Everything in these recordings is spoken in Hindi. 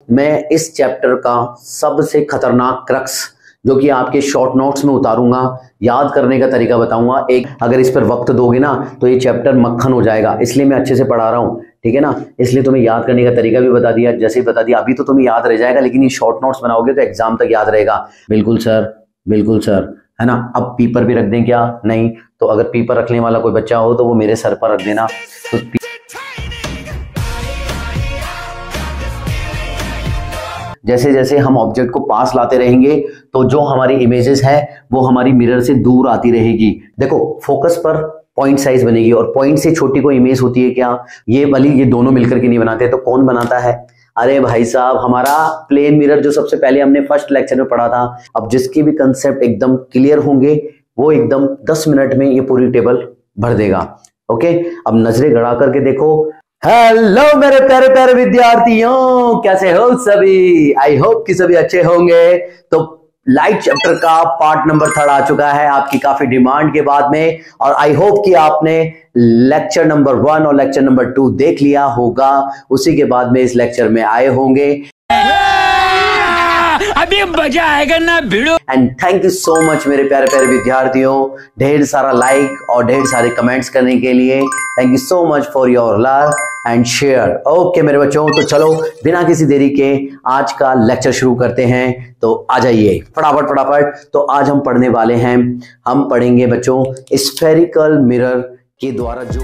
मैं इस चैप्टर का सबसे खतरनाक क्रक्स जो कि आपके शॉर्ट नोट्स में उतारूंगा, याद करने का तरीका बताऊंगा। एक अगर इस पर वक्त दोगे ना तो ये चैप्टर मक्खन हो जाएगा, इसलिए मैं अच्छे से पढ़ा रहा हूँ, ठीक है ना। इसलिए तुम्हें याद करने का तरीका भी बता दिया, जैसे ही बता दिया। अभी तो तुम्हें याद रह जाएगा, लेकिन ये शॉर्ट नोट्स बनाओगे तो एग्जाम तक याद रहेगा। बिल्कुल सर, बिल्कुल सर, है ना। अब पेपर भी रख दें क्या? नहीं, तो अगर पेपर रखने वाला कोई बच्चा हो तो वो मेरे सर पर रख देना। तो जैसे जैसे हम ऑब्जेक्ट को पास लाते रहेंगे तो जो हमारी इमेजेस है वो हमारी मिरर से दूर आती रहेगी। देखो, फोकस पर पॉइंट साइज बनेगी, और पॉइंट से छोटी कोई इमेज होती है क्या? ये वाली, ये दोनों मिलकर के नहीं बनाते, तो कौन बनाता है? अरे भाई साहब, हमारा प्लेन मिरर, जो सबसे पहले हमने फर्स्ट लेक्चर में पढ़ा था। अब जिसके भी कंसेप्ट एकदम क्लियर होंगे वो एकदम 10 मिनट में ये पूरी टेबल भर देगा। ओके, अब नजरें गड़ा करके देखो। हेलो मेरे प्यारे प्यारे विद्यार्थियों, कैसे हो सभी? आई होप कि सभी अच्छे होंगे। तो लाइट चैप्टर का पार्ट नंबर 3 आ चुका है आपकी काफी डिमांड के बाद में, और आई होप कि आपने लेक्चर नंबर 1 और लेक्चर नंबर 2 देख लिया होगा, उसी के बाद में इस लेक्चर में आए होंगे। अभी मजा आएगा ना भिड़ो। And thank you so much मेरे प्यारे प्यारे विद्यार्थियों, ढेर सारा लाइक और ढेर सारे कमेंट्स करने के लिए। Thank you so much for your love and share. Okay मेरे बच्चों, तो चलो बिना किसी देरी के आज का लेक्चर शुरू करते हैं। तो आ जाइए फटाफट फटाफट। तो आज हम पढ़ने वाले हैं, हम पढ़ेंगे बच्चों स्फेरिकल मिरर के द्वारा जो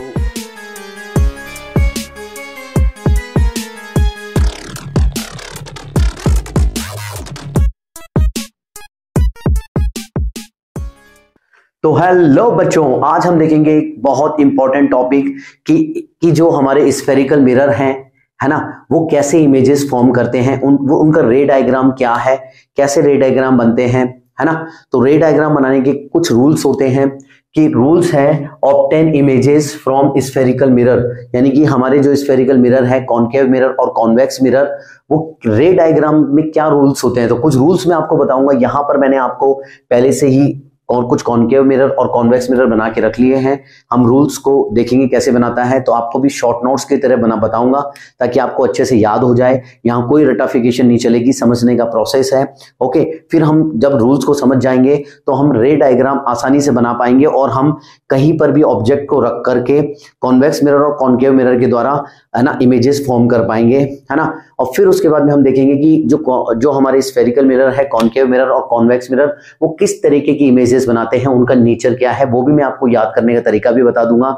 तो हेलो बच्चों, आज हम देखेंगे एक बहुत इंपॉर्टेंट टॉपिक कि जो हमारे स्फेरिकल मिरर हैं, है ना, वो कैसे इमेजेस फॉर्म करते हैं, उनका रे डायग्राम क्या है, कैसे रे डायग्राम बनते हैं, है ना। तो रे डायग्राम बनाने के कुछ रूल्स होते हैं कि रूल्स है obtain images from spherical mirror, यानी कि हमारे जो स्फेरिकल मिरर है, कॉनकेव मिरर और कॉन्वेक्स मिरर, वो रे डायग्राम में क्या रूल्स होते हैं। तो कुछ रूल्स मैं आपको बताऊंगा। यहां पर मैंने आपको पहले से ही और कुछ कॉनकेव मिरर और कॉन्वेक्स मिरर बना के रख लिए हैं। हम रूल्स को देखेंगे कैसे बनाता है, तो आपको भी शॉर्ट नोट्स की तरह बताऊंगा ताकि आपको अच्छे से याद हो जाए। यहाँ कोई रटाफिकेशन नहीं चलेगी, समझने का प्रोसेस है। ओके, फिर हम जब रूल्स को समझ जाएंगे तो हम रे डायग्राम आसानी से बना पाएंगे, और हम कहीं पर भी ऑब्जेक्ट को रख करके कॉन्वेक्स मिरर और कॉनकेव मिरर के द्वारा, है ना, इमेजेस फॉर्म कर पाएंगे, है ना। और फिर उसके बाद में हम देखेंगे कि जो हमारे स्फेरिकल मिरर है, कॉनकेव मिरर और कॉन्वेक्स मिरर, वो किस तरीके की इमेजेस बनाते हैं, उनका नेचर क्या है, वो भी मैं आपको याद करने का तरीका भी बता दूंगा,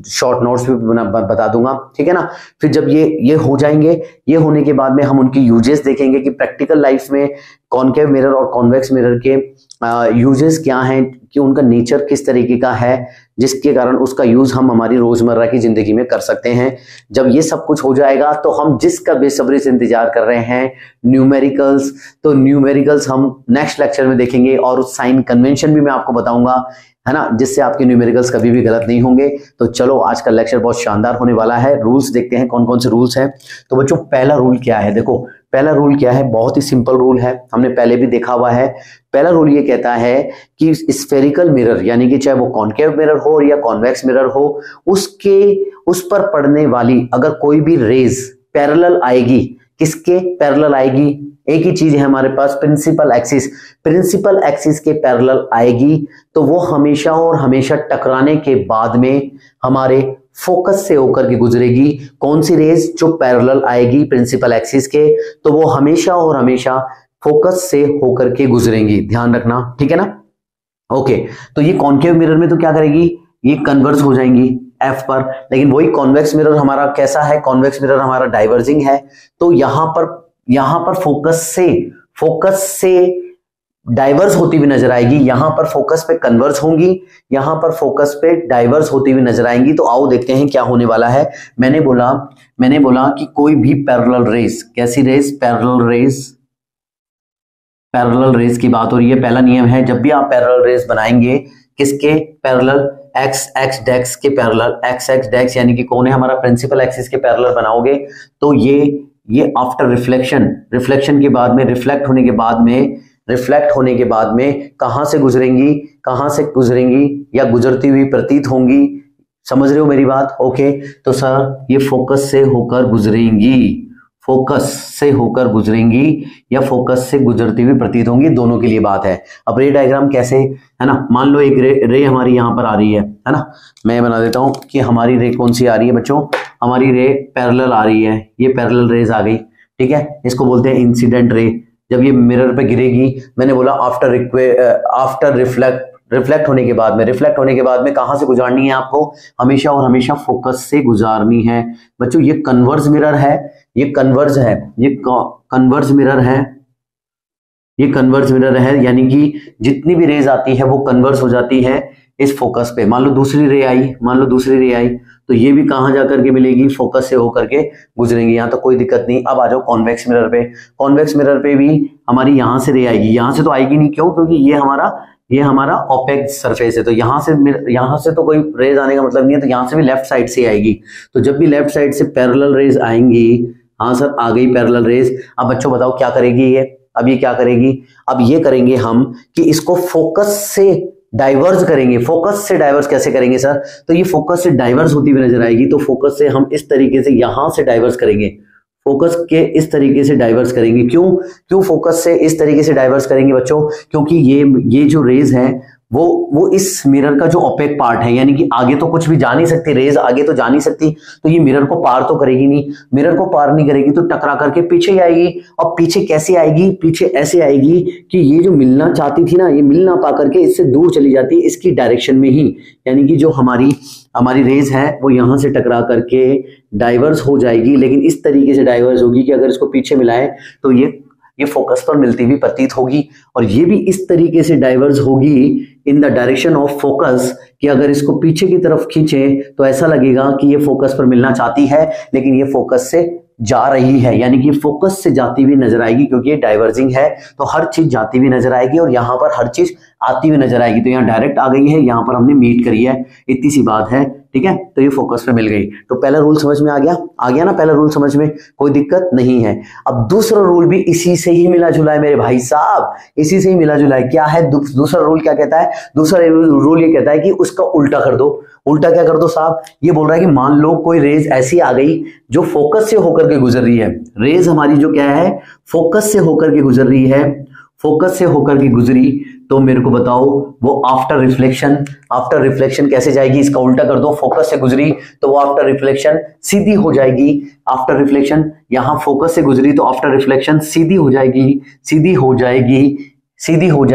शॉर्ट नोट्स भी बता दूंगा, ठीक है ना। फिर जब ये हो जाएंगे, ये होने के बाद में हम उनकी यूजेस देखेंगे कि प्रैक्टिकल लाइफ में कॉनकेव मिरर और कॉन्वेक्स मिरर के यूजेस क्या हैं, कि उनका नेचर किस तरीके का है, जिसके कारण उसका यूज हम हमारी रोजमर्रा की जिंदगी में कर सकते हैं। जब ये सब कुछ हो जाएगा तो हम जिसका बेसब्री से इंतजार कर रहे हैं, न्यूमेरिकल्स, तो न्यूमेरिकल्स हम नेक्स्ट लेक्चर में देखेंगे, और उस साइन कन्वेंशन भी मैं आपको बताऊंगा, है ना, जिससे आपके न्यूमेरिकल्स कभी भी गलत नहीं होंगे। तो चलो, आज का लेक्चर बहुत शानदार होने वाला है। रूल्स देखते हैं कौन कौन से रूल्स हैं। तो बच्चों, पहला रूल क्या है? देखो, पहला रूल क्या है, बहुत ही सिंपल रूल है, हमने पहले भी देखा हुआ है। पहला रूल ये कहता है कि स्फेरिकल मिरर, यानी कि चाहे वो कॉनकेव मिरर हो या कॉन्वेक्स मिरर हो, उस पर पड़ने वाली अगर कोई भी रेज पैरेलल आएगी, किसके पैरेलल आएगी? एक ही चीज है हमारे पास, प्रिंसिपल एक्सिस। प्रिंसिपल एक्सिस के पैरेलल आएगी तो वो हमेशा और हमेशा टकराने के बाद में हमारे फोकस से होकर के गुजरेगी। कौन सी रेज? जो पैरेलल आएगी प्रिंसिपल एक्सिस के, तो वो हमेशा और हमेशा फोकस से होकर के गुजरेंगी, ध्यान रखना, ठीक है ना। ओके, तो ये कॉनकेव मिरर में तो क्या करेगी, ये कन्वर्ज हो जाएंगी एफ पर, लेकिन वही कॉन्वेक्स मिरर हमारा कैसा है, कॉन्वेक्स मिरर हमारा डाइवर्जिंग है। तो यहां पर फोकस से डाइवर्स होती हुई नजर आएगी, यहां पर फोकस पे कन्वर्ज होंगी, यहां पर फोकस पे डाइवर्स होती हुई नजर आएंगी। तो आओ देखते हैं क्या होने वाला है। मैंने बोला कि कोई भी पैरेलल रेस, कैसी रेस? पैरेलल रेस की बात हो रही है। पहला नियम है, जब भी आप पैरेलल रेस बनाएंगे, किसके पैरेलल? एक्स एक्स डेक्स के पैरेलल, एक्स एक्स डेक्स यानी कि कौन है हमारा? प्रिंसिपल एक्सिस के पैरेलल बनाओगे तो ये आफ्टर रिफ्लेक्शन के बाद में, रिफ्लेक्ट होने के बाद में कहां से गुजरेंगी या गुजरती हुई प्रतीत होंगी। समझ रहे हो मेरी बात? ओके, तो सर ये फोकस से होकर गुजरेंगी, फोकस से होकर गुजरेंगी या फोकस से गुजरती हुई प्रतीत होंगी, दोनों के लिए बात है। अब रे डायग्राम कैसे, है ना, मान लो एक रे हमारी यहां पर आ रही है ना, मैं बना देता हूं कि हमारी रे कौन सी आ रही है बच्चों, हमारी रे पैरेलल आ रही है, ये पैरेलल रेज आ गई, ठीक है, इसको बोलते हैं इंसिडेंट रे। जब ये मिरर पे गिरेगी, मैंने बोला आफ्टर रिफ्लेक्ट होने के बाद में कहां से गुजारनी है आपको, हमेशा और हमेशा फोकस से गुजारनी है। बच्चों ये कन्वर्ज मिरर है, ये कन्वर्ज मिरर है, यानी कि जितनी भी रेज आती है वो कन्वर्ज हो जाती है इस फोकस पे। मान लो दूसरी रे आई, तो ये भी कहां जाकर के मिलेगी, फोकस से होकर के गुजरेंगी, यहां तो कोई दिक्कत नहीं। अब आ जाओ कॉन्वेक्स मिरर पे भी हमारी यहां से रे आएगी, यहां से तो आएगी नहीं, क्यों, क्योंकि ये हमारा ओपेक सरफेस है, तो यहां से तो कोई रेज आने का मतलब नहीं है, तो यहां से भी लेफ्ट साइड से आएगी। तो जब भी लेफ्ट साइड से पैरेलल रेज आएंगी, हाँ सर आ गई पैरेलल रेज। अब बच्चों बताओ क्या करेगी ये, अब ये क्या करेगी, अब ये करेंगे हम कि इसको फोकस से डाइवर्स करेंगे। फोकस से डाइवर्स कैसे करेंगे सर, तो ये फोकस से डाइवर्स होती हुई नजर आएगी, तो फोकस से हम इस तरीके से यहां से डाइवर्स करेंगे, फोकस के इस तरीके से डाइवर्स करेंगे। क्यों फोकस से इस तरीके से डाइवर्स करेंगे बच्चों, क्योंकि ये जो रेज है वो इस मिरर का जो ओपेक पार्ट है, यानी कि आगे तो कुछ भी जा नहीं सकती, रेज आगे तो जा नहीं सकती, तो ये मिरर को पार तो करेगी नहीं, मिरर को पार नहीं करेगी तो टकरा करके पीछे ही आएगी। और पीछे कैसे आएगी, पीछे ऐसे आएगी कि ये जो मिलना चाहती थी ना, ये मिल ना पा करके इससे दूर चली जाती है, इसकी डायरेक्शन में ही, यानी कि जो हमारी रेज है वो यहां से टकरा करके डाइवर्स हो जाएगी, लेकिन इस तरीके से डाइवर्स होगी कि अगर इसको पीछे मिलाए तो ये फोकस पर मिलती हुई प्रतीत होगी, और ये भी इस तरीके से डाइवर्स होगी in the direction of focus कि अगर इसको पीछे की तरफ खींचे तो ऐसा लगेगा कि ये फोकस पर मिलना चाहती है, लेकिन ये फोकस से जा रही है, यानी कि फोकस से जाती हुई नजर आएगी, क्योंकि ये डाइवर्जिंग है, तो हर चीज जाती हुई नजर आएगी और यहाँ पर हर चीज आती हुई नजर आएगी। तो यहाँ डायरेक्ट आ गई है, यहाँ पर हमने मीट करी है, इतनी सी बात है, ठीक है, तो ये फोकस पे मिल गई। तो पहला रूल समझ में आ गया ना, पहला रूल समझ में, कोई दिक्कत नहीं है। अब दूसरा रूल भी इसी से ही मिला जुला है मेरे भाई साहब, इसी से ही मिला जुला है। क्या है दूसरा रूल, क्या कहता है, दूसरा रूल ये कहता है कि उसका उल्टा कर दो। उल्टा क्या कर दो साहब, ये बोल रहा है कि मान लो कोई रेज ऐसी आ गई जो फोकस से होकर के गुजर रही है, रेज हमारी जो क्या है फोकस से होकर के गुजर रही है, फोकस से होकर के गुजरी, तो मेरे को बताओ वो आफ्टर रिफ्लेक्शन कैसे जाएगी, इसका उल्टा कर दो, फोकस से गुजरी तो वो आफ्टर रिफ्लेक्शन सीधी हो जाएगी, आफ्टर रिफ्लेक्शन यहां फोकस से गुजरी तो आफ्टर रिफ्लेक्शन सीधी हो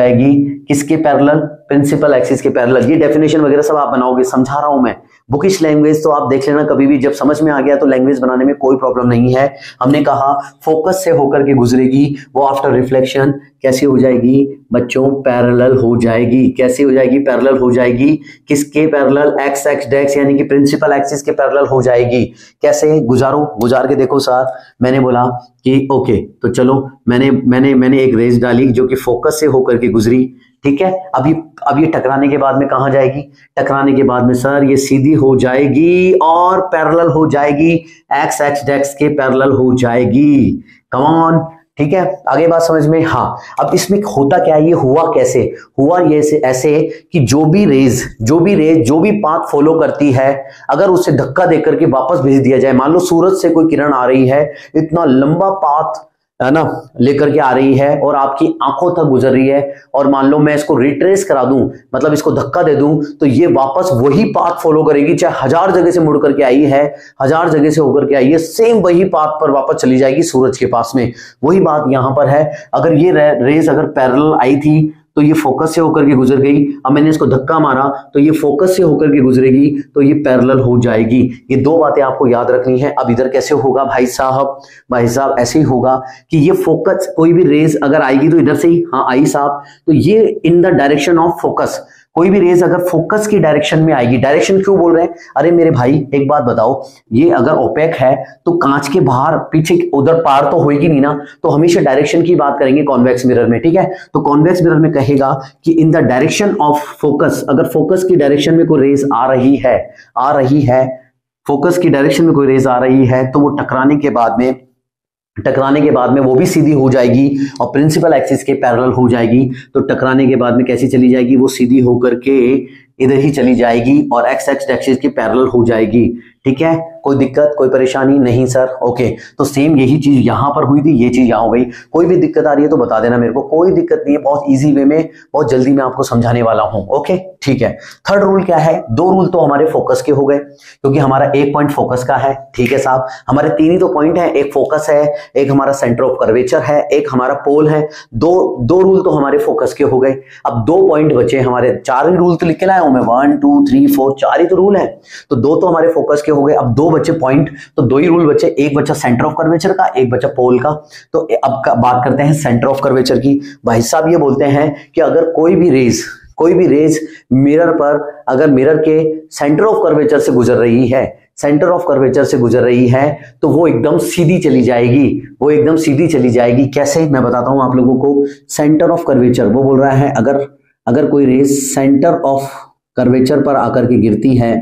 जाएगी किसके पैरेलल, प्रिंसिपल एक्सिस के पैरेलल। ये डेफिनेशन वगैरह सब आप बनाओगे, समझा रहा हूं मैं, बुकिश लैंग्वेज तो आप देख लेना कभी भी, जब समझ में आ गया तो लैंग्वेज बनाने में कोई प्रॉब्लम नहीं है। हमने कहा फोकस से होकर के गुजरेगी, वो आफ्टर रिफ्लेक्शन कैसे हो जाएगी बच्चों, पैरेलल हो जाएगी। कैसे हो जाएगी, पैरेलल हो जाएगी, किसके पैरेलल, एक्स डेक्स यानी कि प्रिंसिपल एक्सिस के पैरेलल हो जाएगी। कैसे, गुजार के देखो सर, मैंने बोला कि ओके तो चलो मैंने एक रेज डाली जो कि फोकस से होकर के गुजरी, ठीक है। अब ये टकराने के बाद में कहां जाएगी, टकराने के बाद में सर ये सीधी हो जाएगी और पैरेलल हो जाएगी, एक्स डेक्स के पैरेलल हो जाएगी। कम ऑन, ठीक है, आगे बात समझ में। हाँ, अब इसमें होता क्या है, ये हुआ कैसे, हुआ ये ऐसे कि जो भी पाथ फॉलो करती है, अगर उसे धक्का देकर के वापस भेज दिया जाए, मान लो सूरज से कोई किरण आ रही है, इतना लंबा पाथ है ना लेकर के आ रही है और आपकी आंखों तक गुजर रही है, और मान लो मैं इसको रिट्रेस करा दूं, मतलब इसको धक्का दे दूं, तो ये वापस वही पाथ फॉलो करेगी, चाहे 1000 जगह से मुड़ करके आई है, 1000 जगह से होकर के आई है, सेम वही पाथ पर वापस चली जाएगी सूरज के पास में। वही बात यहां पर है, अगर ये रेस अगर पैरेलल आई थी तो ये फोकस से होकर के गुजर गई, अब मैंने इसको धक्का मारा तो ये फोकस से होकर के गुजरेगी, तो ये पैरेलल हो जाएगी। ये दो बातें आपको याद रखनी है। अब इधर कैसे होगा भाई साहब, ऐसे ही होगा कि ये फोकस, कोई भी रेज अगर आएगी तो इधर से ही, हाँ आई साहब, तो ये in the direction of focus, कोई भी रेज अगर फोकस की डायरेक्शन में आएगी, डायरेक्शन क्यों बोल रहे हैं, अरे मेरे भाई एक बात बताओ, ये अगर ओपेक है तो कांच के बाहर पीछे उधर पार तो होएगी नहीं ना, तो हमेशा डायरेक्शन की बात करेंगे कॉन्वेक्स मिरर में, ठीक है। तो कॉन्वेक्स मिरर में कहेगा कि in the direction of focus, अगर फोकस की डायरेक्शन में कोई रेज आ रही है, फोकस की डायरेक्शन में कोई रेज आ रही है, तो वो टकराने के बाद में वो भी सीधी हो जाएगी और प्रिंसिपल एक्सिस के पैरेलल हो जाएगी। तो टकराने के बाद में कैसी चली जाएगी, वो सीधी होकर के इधर ही चली जाएगी और एक्स एक्सिस के पैरेलल हो जाएगी, ठीक है। कोई दिक्कत, कोई परेशानी नहीं सर? ओके, तो सेम यही चीज यहां पर हुई थी, ये चीज यहां हो गई। कोई भी दिक्कत आ रही है तो बता देना मेरे को, कोई दिक्कत नहीं है, बहुत इजी वे में बहुत जल्दी मैं आपको समझाने वाला हूं। ओके ठीक है। थर्ड रूल क्या है? दो रूल तो हमारे फोकस के हो गए, क्योंकि हमारा एक पॉइंट फोकस का है। ठीक है साहब, हमारे तीन ही तो पॉइंट है, एक फोकस है, एक हमारा सेंटर ऑफ कर्वेचर है, एक हमारा पोल है। दो रूल तो हमारे फोकस के हो गए। अब 2 पॉइंट बचे हमारे, 4 ही रूल तो लिख के लाया हूं मैं, 1 2 3 4, 4 ही तो रूल है। तो 2 तो हमारे फोकस के हो गए, अब 2 बचे पॉइंट, तो 2 ही रूल बचे, एक बचा सेंटर ऑफ कर्वेचर का, एक बचा पोल का। तो अब बात करते हैं सेंटर ऑफ कर्वेचर की। भाई साहब ये बोलते हैं कि अगर कोई भी रेज मिरर पर, अगर मिरर के सेंटर ऑफ कर्वेचर से गुजर रही है, तो वो एकदम सीधी चली जाएगी। कैसे, मैं बताता हूं आप लोगों को। सेंटर ऑफ कर्वेचर, वो बोल रहा है अगर कोई रेज सेंटर ऑफ कर्वेचर पर आकर के गिरती है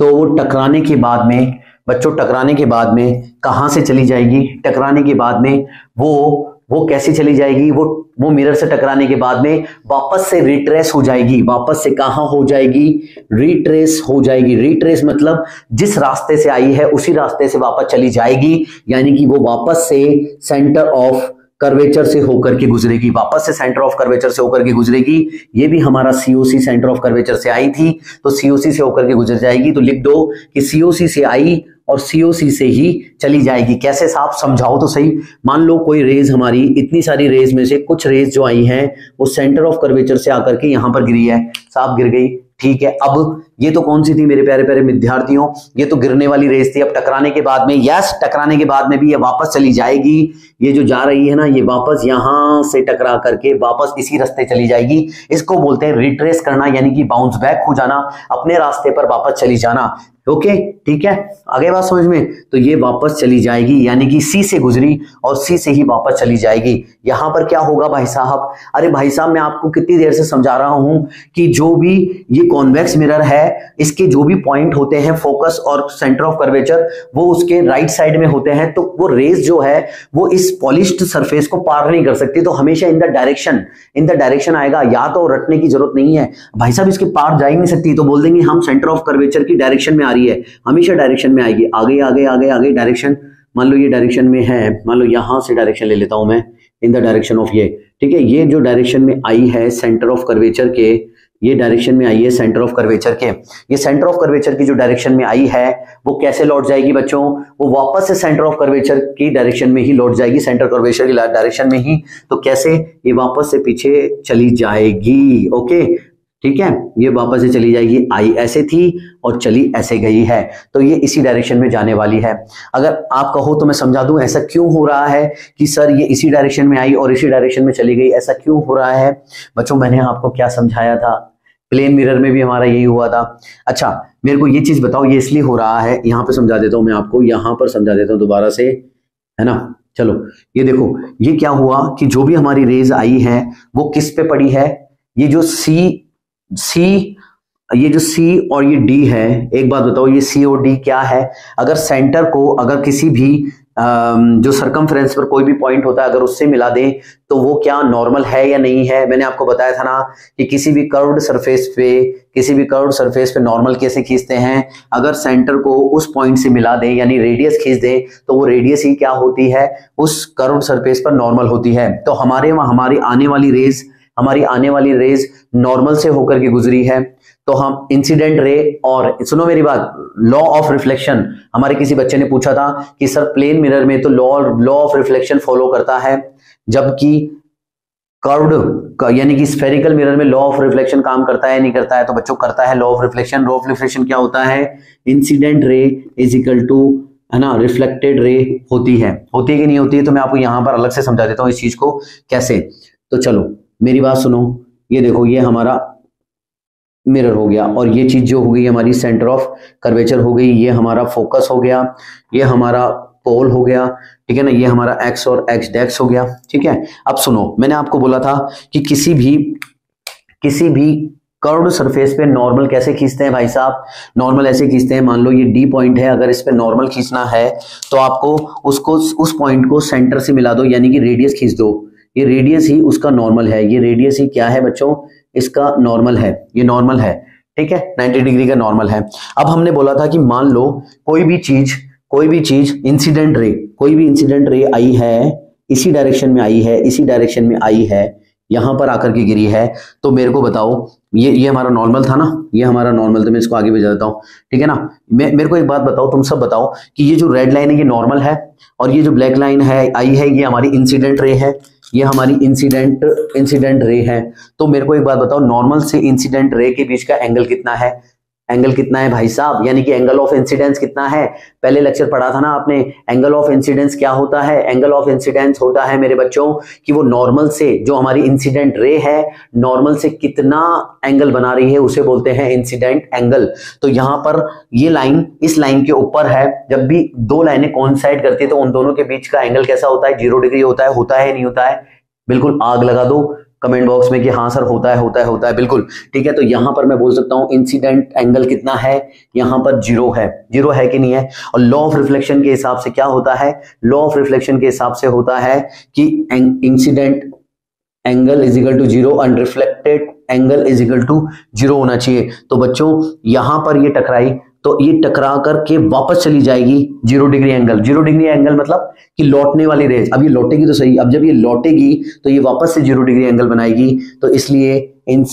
तो वो टकराने के बाद में, बच्चों टकराने के बाद में कहां से चली जाएगी? टकराने के बाद में वो कैसे चली जाएगी? वो मिरर से टकराने के बाद में वापस से रिट्रेस हो जाएगी। वापस से कहां हो जाएगी? रिट्रेस हो जाएगी। रिट्रेस मतलब जिस रास्ते से आई है उसी रास्ते से वापस चली जाएगी, यानी कि वो वापस से सेंटर ऑफ कर्वेचर से होकर के गुजरेगी, ये भी हमारा सीओसी सेंटर ऑफ कर्वेचर से आई थी, तो सीओसी से होकर के गुजर जाएगी। तो लिख दो कि सीओसी से आई और सीओसी से ही चली जाएगी। कैसे साहब, समझाओ तो सही। मान लो कोई रेज, हमारी इतनी सारी रेज में से कुछ रेज जो आई हैं वो सेंटर ऑफ कर्वेचर से आकर के यहां पर गिरी है, साहब गिर गई। ठीक है, अब ये तो कौन सी थी मेरे प्यारे प्यारे विद्यार्थियों? ये तो गिरने वाली रेस थी। अब टकराने के बाद में, टकराने के बाद में भी ये वापस चली जाएगी। ये जो जा रही है ना, ये वापस यहां से टकरा करके वापस इसी रास्ते चली जाएगी। इसको बोलते हैं रिट्रेस करना, यानी कि बाउंस बैक हो जाना, अपने रास्ते पर वापस चली जाना। ओके ठीक है, आगे बात समझ में? तो ये वापस चली जाएगी, यानी कि सी से गुजरी और सी से ही वापस चली जाएगी। यहां पर क्या होगा भाई साहब? अरे भाई साहब, मैं आपको कितनी देर से समझा रहा हूं कि जो भी ये कॉन्वेक्स मिरर है, इसके जो भी पॉइंट होते हैं फोकस और सेंटर ऑफ कर्वेचर, वो उसके राइट साइड में होते हैं। तो वो रेज जो है वो इस पॉलिश्ड सरफेस को पार नहीं कर सकती, तो हमेशा इन द डायरेक्शन आएगा। या तो रटने की जरूरत नहीं है भाई साहब, इसके पार जा ही नहीं सकती, तो बोल देंगे हम सेंटर ऑफ कर्वेचर की डायरेक्शन में आ रही है, हमेशा डायरेक्शन में आएगी। आगे आगे आगे आगे डायरेक्शन, मान लो ये डायरेक्शन में है, मान लो यहां से डायरेक्शन ले लेता हूं मैं, इन द डायरेक्शन ऑफ ये। ठीक है, ये जो डायरेक्शन में आई है सेंटर ऑफ कर्वेचर के, ये डायरेक्शन में आई है सेंटर ऑफ कर्वेचर के, ये सेंटर ऑफ कर्वेचर की जो डायरेक्शन में आई है वो कैसे लौट जाएगी बच्चों? वो वापस से सेंटर ऑफ कर्वेचर की डायरेक्शन में ही लौट जाएगी, सेंटर कर्वेचर की डायरेक्शन में ही। तो कैसे? ये वापस से पीछे चली जाएगी। ओके ठीक है, ये वापस से चली जाएगी, आई ऐसे थी और चली ऐसे गई है, तो ये इसी डायरेक्शन में जाने वाली है। अगर आप कहो तो मैं समझा दूं ऐसा क्यों हो रहा है कि सर ये इसी डायरेक्शन में आई और इसी डायरेक्शन में चली गई, ऐसा क्यों हो रहा है? बच्चों मैंने आपको क्या समझाया था? प्लेन मिरर में भी हमारा यही हुआ था। अच्छा मेरे को ये चीज बताओ, ये इसलिए हो रहा है, यहां पर समझा देता हूं मैं आपको, यहां पर समझा देता हूं दोबारा से, है ना। चलो ये देखो, ये क्या हुआ कि जो भी हमारी रेज आई है वो किस पे पड़ी है? ये जो ये जो सी और ये डी है, एक बात बताओ, ये सी और डी क्या है? अगर सेंटर को, अगर किसी भी जो सरकमफ्रेंस पर कोई भी पॉइंट होता है अगर उससे मिला दें तो वो क्या नॉर्मल है या नहीं है? मैंने आपको बताया था ना कि किसी भी कर्व्ड सरफेस पे नॉर्मल कैसे खींचते हैं? अगर सेंटर को उस पॉइंट से मिला दें यानी रेडियस खींच दें तो वो रेडियस ही क्या होती है? उस कर्व्ड सरफेस पर नॉर्मल होती है। तो हमारी आने वाली रेज नॉर्मल से होकर के गुजरी है, तो हम इंसिडेंट रे, और सुनो मेरी बात, लॉ ऑफ रिफ्लेक्शन, हमारे किसी बच्चे ने पूछा था कि सर प्लेन मिरर में तो लॉ ऑफ रिफ्लेक्शन फॉलो करता है, जबकि कर्व्ड यानी कि स्फेरिकल मिरर में लॉ ऑफ रिफ्लेक्शन काम करता है नहीं करता है? तो बच्चों करता है law of reflection. Law of reflection क्या होता है? Incident ray is equal to, है ना, रिफ्लेक्टेड रे होती है कि नहीं होती है? तो मैं आपको यहां पर अलग से समझा देता हूं इस चीज को कैसे। तो चलो मेरी बात सुनो, ये देखो, ये हमारा मिरर हो गया और ये चीज जो हो गई हमारी सेंटर ऑफ कर्वेचर हो गई, ये हमारा फोकस हो गया, ये हमारा पोल हो गया, ठीक है ना, ये हमारा एक्स और एक्स डेक्स हो गया। ठीक है, अब सुनो, मैंने आपको बोला था कि किसी भी कर्व्ड सरफेस पे नॉर्मल कैसे खींचते हैं भाई साहब? नॉर्मल ऐसे खींचते हैं, मान लो ये डी पॉइंट है, अगर इस पे नॉर्मल खींचना है तो आपको उस पॉइंट को सेंटर से मिला दो, यानी कि रेडियस खींच दो। ये रेडियस ही उसका नॉर्मल है, ये रेडियस ही क्या है बच्चों? इसका नॉर्मल है, ये नॉर्मल है। ठीक है, 90 डिग्री का नॉर्मल है। अब हमने बोला था कि मान लो कोई भी चीज इंसिडेंट रे, कोई भी इंसिडेंट रे आई है, इसी डायरेक्शन में आई है, इसी डायरेक्शन में आई है, यहां पर आकर के गिरी है, तो मेरे को बताओ, ये हमारा नॉर्मल था ना, ये हमारा नॉर्मल, तो मैं इसको आगे भेज देता हूं, ठीक है ना। मेरे को एक बात बताओ, तुम सब बताओ कि ये जो रेड लाइन है ये नॉर्मल है, और ये जो ब्लैक लाइन है आई है ये हमारी इंसिडेंट रे है, ये हमारी इंसिडेंट रे है। तो मेरे को एक बात बताओ, नॉर्मल से इंसिडेंट रे के बीच का एंगल कितना है? एंगल कितना है भाई साहब, यानी कि एंगल ऑफ इंसिडेंस कितना है? पहले लेक्चर पढ़ा था ना आपने, एंगल ऑफ इंसिडेंस क्या होता है? एंगल ऑफ इंसिडेंस होता है मेरे बच्चों कि वो नॉर्मल से, जो हमारी इंसिडेंट रे है, नॉर्मल से कितना एंगल बना रही है उसे बोलते हैं इंसिडेंट एंगल। तो यहां पर ये लाइन इस लाइन के ऊपर है, जब भी दो लाइनें कोइंसाइड करती है तो उन दोनों के बीच का एंगल कैसा होता है? 0 डिग्री होता है नहीं होता है? बिल्कुल आग लगा दो कमेंट बॉक्स में कि हाँ सर होता है बिल्कुल, ठीक है। तो यहां पर मैं बोल सकता हूं इंसिडेंट एंगल कितना है, यहां पर 0 है कि नहीं है? और लॉ ऑफ रिफ्लेक्शन के हिसाब से क्या होता है? लॉ ऑफ रिफ्लेक्शन के हिसाब से होता है कि incident angle is equal to 0 और reflected angle is equal to 0 होना चाहिए। तो बच्चों यहां पर ये टकराई, तो ये टकरा करके वापस चली जाएगी 0 डिग्री एंगल। 0 डिग्री एंगल मतलब कि लौटने वाली रेज, अब ये लौटेगी तो सही, अब जब ये लौटेगी तो ये वापस से 0 डिग्री एंगल बनाएगी, तो इसलिए इन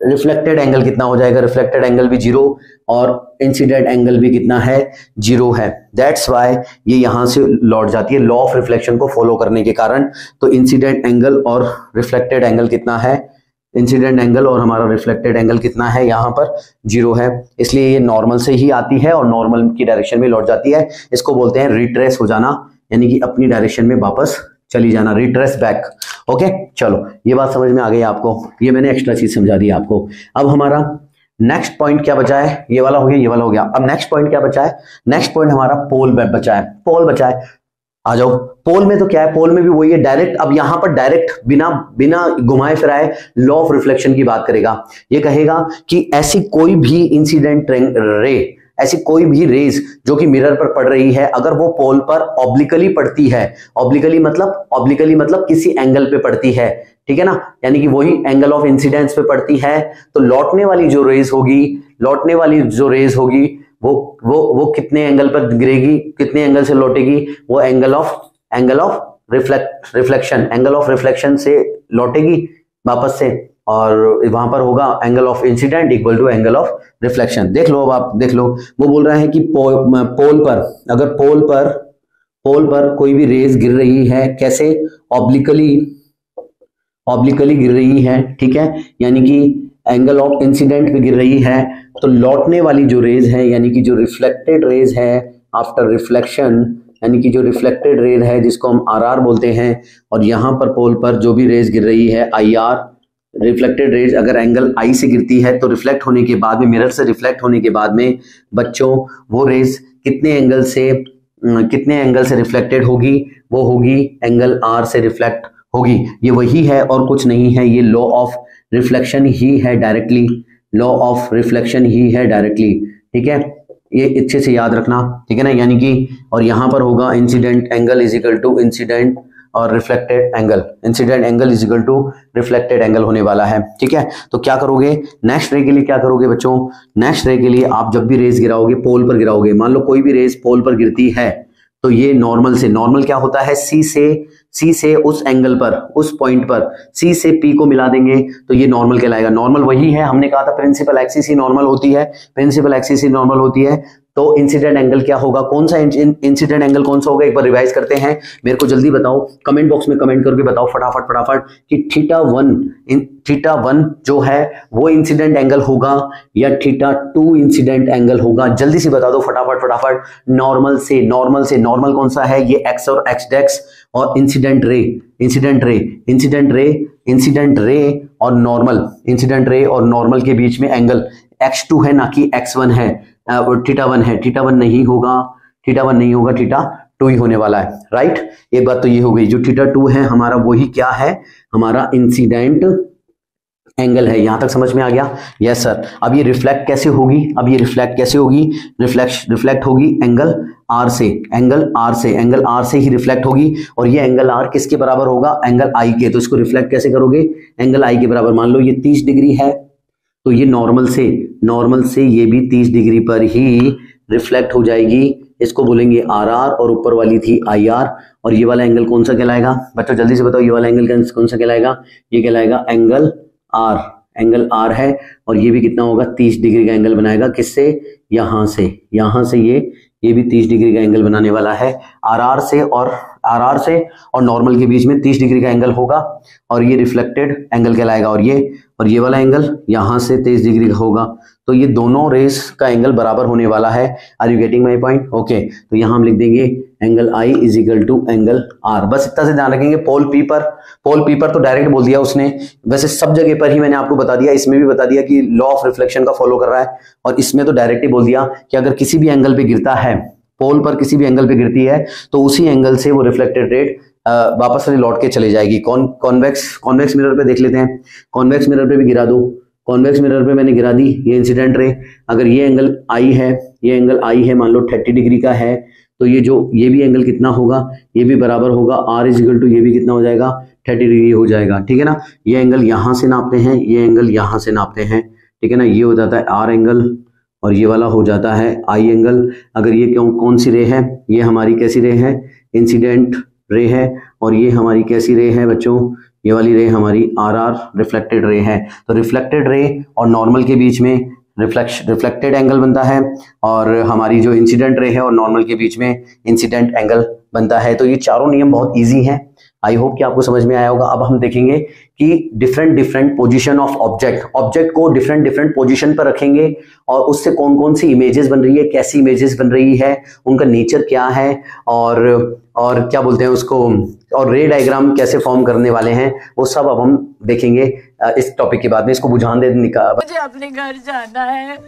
रिफ्लेक्टेड एंगल कितना हो जाएगा? रिफ्लेक्टेड एंगल भी 0 और इंसिडेंट एंगल भी कितना है? 0 है। दैट्स वाई ये यहां से लौट जाती है, लॉ ऑफ रिफ्लेक्शन को फॉलो करने के कारण। तो इंसिडेंट एंगल और रिफ्लेक्टेड एंगल कितना है? इंसिडेंट एंगल और हमारा रिफ्लेक्टेड एंगल कितना है? यहाँ पर 0 है, इसलिए ये नॉर्मल से ही आती है और नॉर्मल की डायरेक्शन में लौट जाती है। इसको बोलते हैं रिट्रेस हो जाना, यानी कि अपनी डायरेक्शन में वापस चली जाना, रिट्रेस बैक। ओके, चलो ये बात समझ में आ गई आपको, ये मैंने एक्स्ट्रा चीज समझा दी आपको। अब हमारा नेक्स्ट पॉइंट क्या बचा है? ये वाला हो गया, ये वाला हो गया। अब नेक्स्ट पॉइंट क्या बचा है? नेक्स्ट पॉइंट हमारा पोल बचा है, पोल बचा है। आ जाओ, पोल में तो क्या है? पोल में भी वही है, डायरेक्ट। अब यहां पर डायरेक्ट बिना घुमाए फिराए लॉ ऑफ रिफ्लेक्शन की बात करेगा। ये कहेगा कि ऐसी कोई भी इंसिडेंट रे, ऐसी कोई भी रेज जो कि मिरर पर पड़ रही है, अगर वो पोल पर ऑब्लिकली पड़ती है, ऑब्लिकली मतलब किसी एंगल पे पड़ती है, ठीक है ना, यानी कि वही एंगल ऑफ इंसिडेंस पे पड़ती है, तो लौटने वाली जो रेज होगी वो कितने एंगल पर गिरेगी, कितने एंगल से लौटेगी? वो एंगल ऑफ रिफ्लेक्शन से लौटेगी वापस से, और वहां पर होगा angle of incidence equal to angle of reflection. देख लो, अब आप देख लो, वो बोल रहा है कि पोल पर, अगर पोल पर कोई भी रेज गिर रही है, कैसे? ऑब्लिकली गिर रही है, ठीक है, यानी कि एंगल ऑफ इंसिडेंट पे गिर रही है, तो लौटने वाली जो रेज है, यानी कि जो रिफ्लेक्टेड रेज है आफ्टर रिफ्लेक्शन, यानी कि जो रिफ्लेक्टेड रेज है जिसको हम RR बोलते हैं, और यहां पर पोल पर जो भी रेज गिर रही है IR, रिफ्लेक्टेड रेज अगर एंगल I से गिरती है तो रिफ्लेक्ट होने के बाद में, मिरर से रिफ्लेक्ट होने के बाद में बच्चों वो रेज कितने एंगल से रिफ्लेक्टेड होगी? वो होगी एंगल R से रिफ्लेक्ट होगी। ये वही है और कुछ नहीं है, ये लॉ ऑफ रिफ्लेक्शन ही है डायरेक्टली, ठीक है, ये अच्छे से याद रखना, ठीक है ना। यानी कि और यहां पर होगा incident angle is equal to incident और reflected angle, incident angle is equal to reflected angle होने वाला है, ठीक है। तो क्या करोगे नेक्स्ट रे के लिए? क्या करोगे बच्चों? नेक्स्ट रे के लिए आप जब भी रेज गिराओगे, पोल पर गिराओगे, मान लो कोई भी रेज पोल पर गिरती है, तो ये नॉर्मल क्या होता है? सी से उस एंगल पर, उस पॉइंट पर सी से पी को मिला देंगे तो ये नॉर्मल कहलाएगा। नॉर्मल वही है, हमने कहा था प्रिंसिपल एक्सिस ही नॉर्मल होती है, तो इंसिडेंट एंगल क्या होगा? कौन सा इंसिडेंट एंगल कौन सा होगा? एक बार रिवाइज करते हैं, मेरे को जल्दी बताओ, कमेंट बॉक्स में कमेंट करके बताओ फटाफट कि थीटा वन जो है वो इंसिडेंट एंगल होगा या थीटा 2 इंसिडेंट एंगल होगा? जल्दी से बता दो फटाफट। नॉर्मल कौन सा है? ये एक्स और एक्स डेक्स, और इंसिडेंट रे और नॉर्मल के बीच में एंगल x2 है, ना कि x1 है, थीटा1 है। थीटा1 नहीं होगा, थीटा2 ही होने वाला है, राइट। एक बात तो ये हो गई, जो थीटा2 है हमारा वही क्या है? हमारा इंसिडेंट एंगल है। यहां तक समझ में आ गया? Yes sir. अब ये रिफ्लेक्ट कैसे होगी? रिफ्लेक्ट होगी एंगल R से ही रिफ्लेक्ट होगी, और ये एंगल R किसके बराबर होगा? एंगल I के। तो इसको रिफ्लेक्ट कैसे करोगे? एंगल I के बराबर। मान लो ये 30 डिग्री है, तो ये नॉर्मल से ये भी 30 डिग्री पर ही रिफ्लेक्ट हो जाएगी। इसको बोलेंगे आर आर, और ऊपर वाली थी आई आर। और ये वाला एंगल कौन सा कहलाएगा बच्चों, जल्दी से बताओ, ये वाला एंगल कौन सा कहलाएगा? ये कहलाएगा एंगल आर है। और ये भी कितना होगा? 30 डिग्री का एंगल बनाएगा। किससे? यहां से ये भी 30 डिग्री का एंगल बनाने वाला है। आर आर से और नॉर्मल के बीच में 30 डिग्री का एंगल होगा, और ये रिफ्लेक्टेड एंगल कहलाएगा। और ये वाला एंगल यहां से 30 डिग्री का होगा। तो ये दोनों रेस का एंगल बराबर होने वाला है। Are you getting my point? Okay, तो यहां हम लिख देंगे angle I is equal to angle R. बस इतना से ध्यान रखेंगे। पोल पी पर तो डायरेक्ट बोल दिया उसने, वैसे सब जगह पर ही मैंने आपको बता दिया, इसमें भी बता दिया कि लॉ ऑफ रिफ्लेक्शन का फॉलो कर रहा है। और इसमें तो डायरेक्ट ही बोल दिया कि अगर किसी भी एंगल पे गिरता है, पोल पर किसी भी एंगल पे गिरती है, तो उसी एंगल से वो रिफ्लेक्टेड रेट वापस से लौट के चले जाएगी। कॉन्वेक्स मिरर पे देख लेते हैं। कॉन्वेक्स मिरर पे भी गिरा दो। कॉन्वेक्स मिरर पे मैंने गिरा दी ये इंसिडेंट रे। अगर ये एंगल आई है, मान लो 30 डिग्री का है, तो ये भी एंगल कितना होगा? ये भी बराबर होगा आर इज इक्वल टू, ये भी कितना हो जाएगा? 30 डिग्री हो जाएगा। ठीक है ना? ये एंगल यहां से नापते हैं, ये एंगल यहां से नापते हैं। ठीक है ना? ये हो जाता है आर एंगल, और ये वाला हो जाता है आई एंगल। अगर ये कौन सी रे है? ये हमारी कैसी रे है? इंसिडेंट रे है। और ये हमारी कैसी रे है बच्चों? ये वाली रे हमारी आर आर रिफ्लेक्टेड रे है। तो रिफ्लेक्टेड रे और नॉर्मल के बीच में रिफ्लेक्टेड एंगल बनता है, और हमारी जो इंसिडेंट रे है और नॉर्मल के बीच में इंसिडेंट एंगल बनता है। तो ये चारों नियम बहुत इजी हैं। आई होप कि आपको समझ में आया होगा। अब हम देखेंगे कि डिफरेंट पोजीशन ऑफ ऑब्जेक्ट को डिफरेंट पोजीशन पर रखेंगे, और उससे कौन कौन सी इमेजेस बन रही है, कैसी इमेजेस बन रही है, उनका नेचर क्या है, और क्या बोलते हैं उसको, और रे डायग्राम कैसे फॉर्म करने वाले हैं, वो सब अब हम देखेंगे इस टॉपिक के बाद में। इसको बुझान देने का, मुझे अपने घर जाना है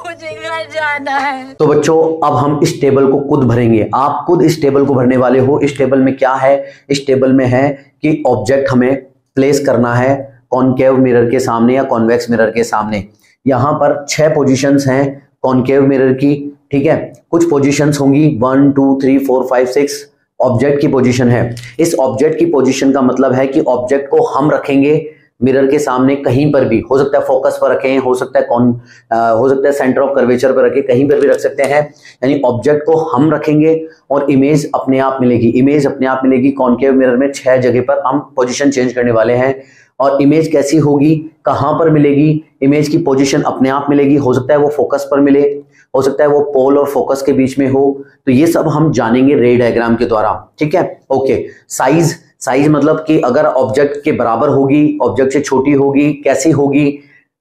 मुझे घर जाना है। तो बच्चों अब हम इस टेबल को खुद भरेंगे। आप खुद इस टेबल को भरने वाले हो। इस टेबल में क्या है? इस टेबल में है कि ऑब्जेक्ट हमें प्लेस करना है कॉनकेव मिरर के सामने या कॉन्वेक्स मिरर के सामने। यहां पर 6 पोजीशंस हैं कॉनकेव मिरर की। ठीक है, कुछ पोजीशंस होंगी 1 2 3 4 5 6 ऑब्जेक्ट की पोजीशन है। इस ऑब्जेक्ट की पोजीशन का मतलब है कि ऑब्जेक्ट को हम रखेंगे मिरर के सामने कहीं पर भी। हो सकता है फोकस पर रखें, हो सकता है सेंटर ऑफ कर्वेचर पर रखें, कहीं पर भी रख सकते हैं। यानी ऑब्जेक्ट को हम रखेंगे और इमेज अपने आप मिलेगी। कॉनकेव मिरर में 6 जगह पर हम पोजीशन चेंज करने वाले हैं। और इमेज कैसी होगी, कहां पर मिलेगी? इमेज की पोजीशन अपने आप मिलेगी। हो सकता है वो फोकस पर मिले, हो सकता है वो पोल और फोकस के बीच में हो। तो ये सब हम जानेंगे रे डायग्राम के द्वारा। ठीक है, ओके। साइज मतलब कि अगर ऑब्जेक्ट के बराबर होगी, ऑब्जेक्ट से छोटी होगी, कैसी होगी,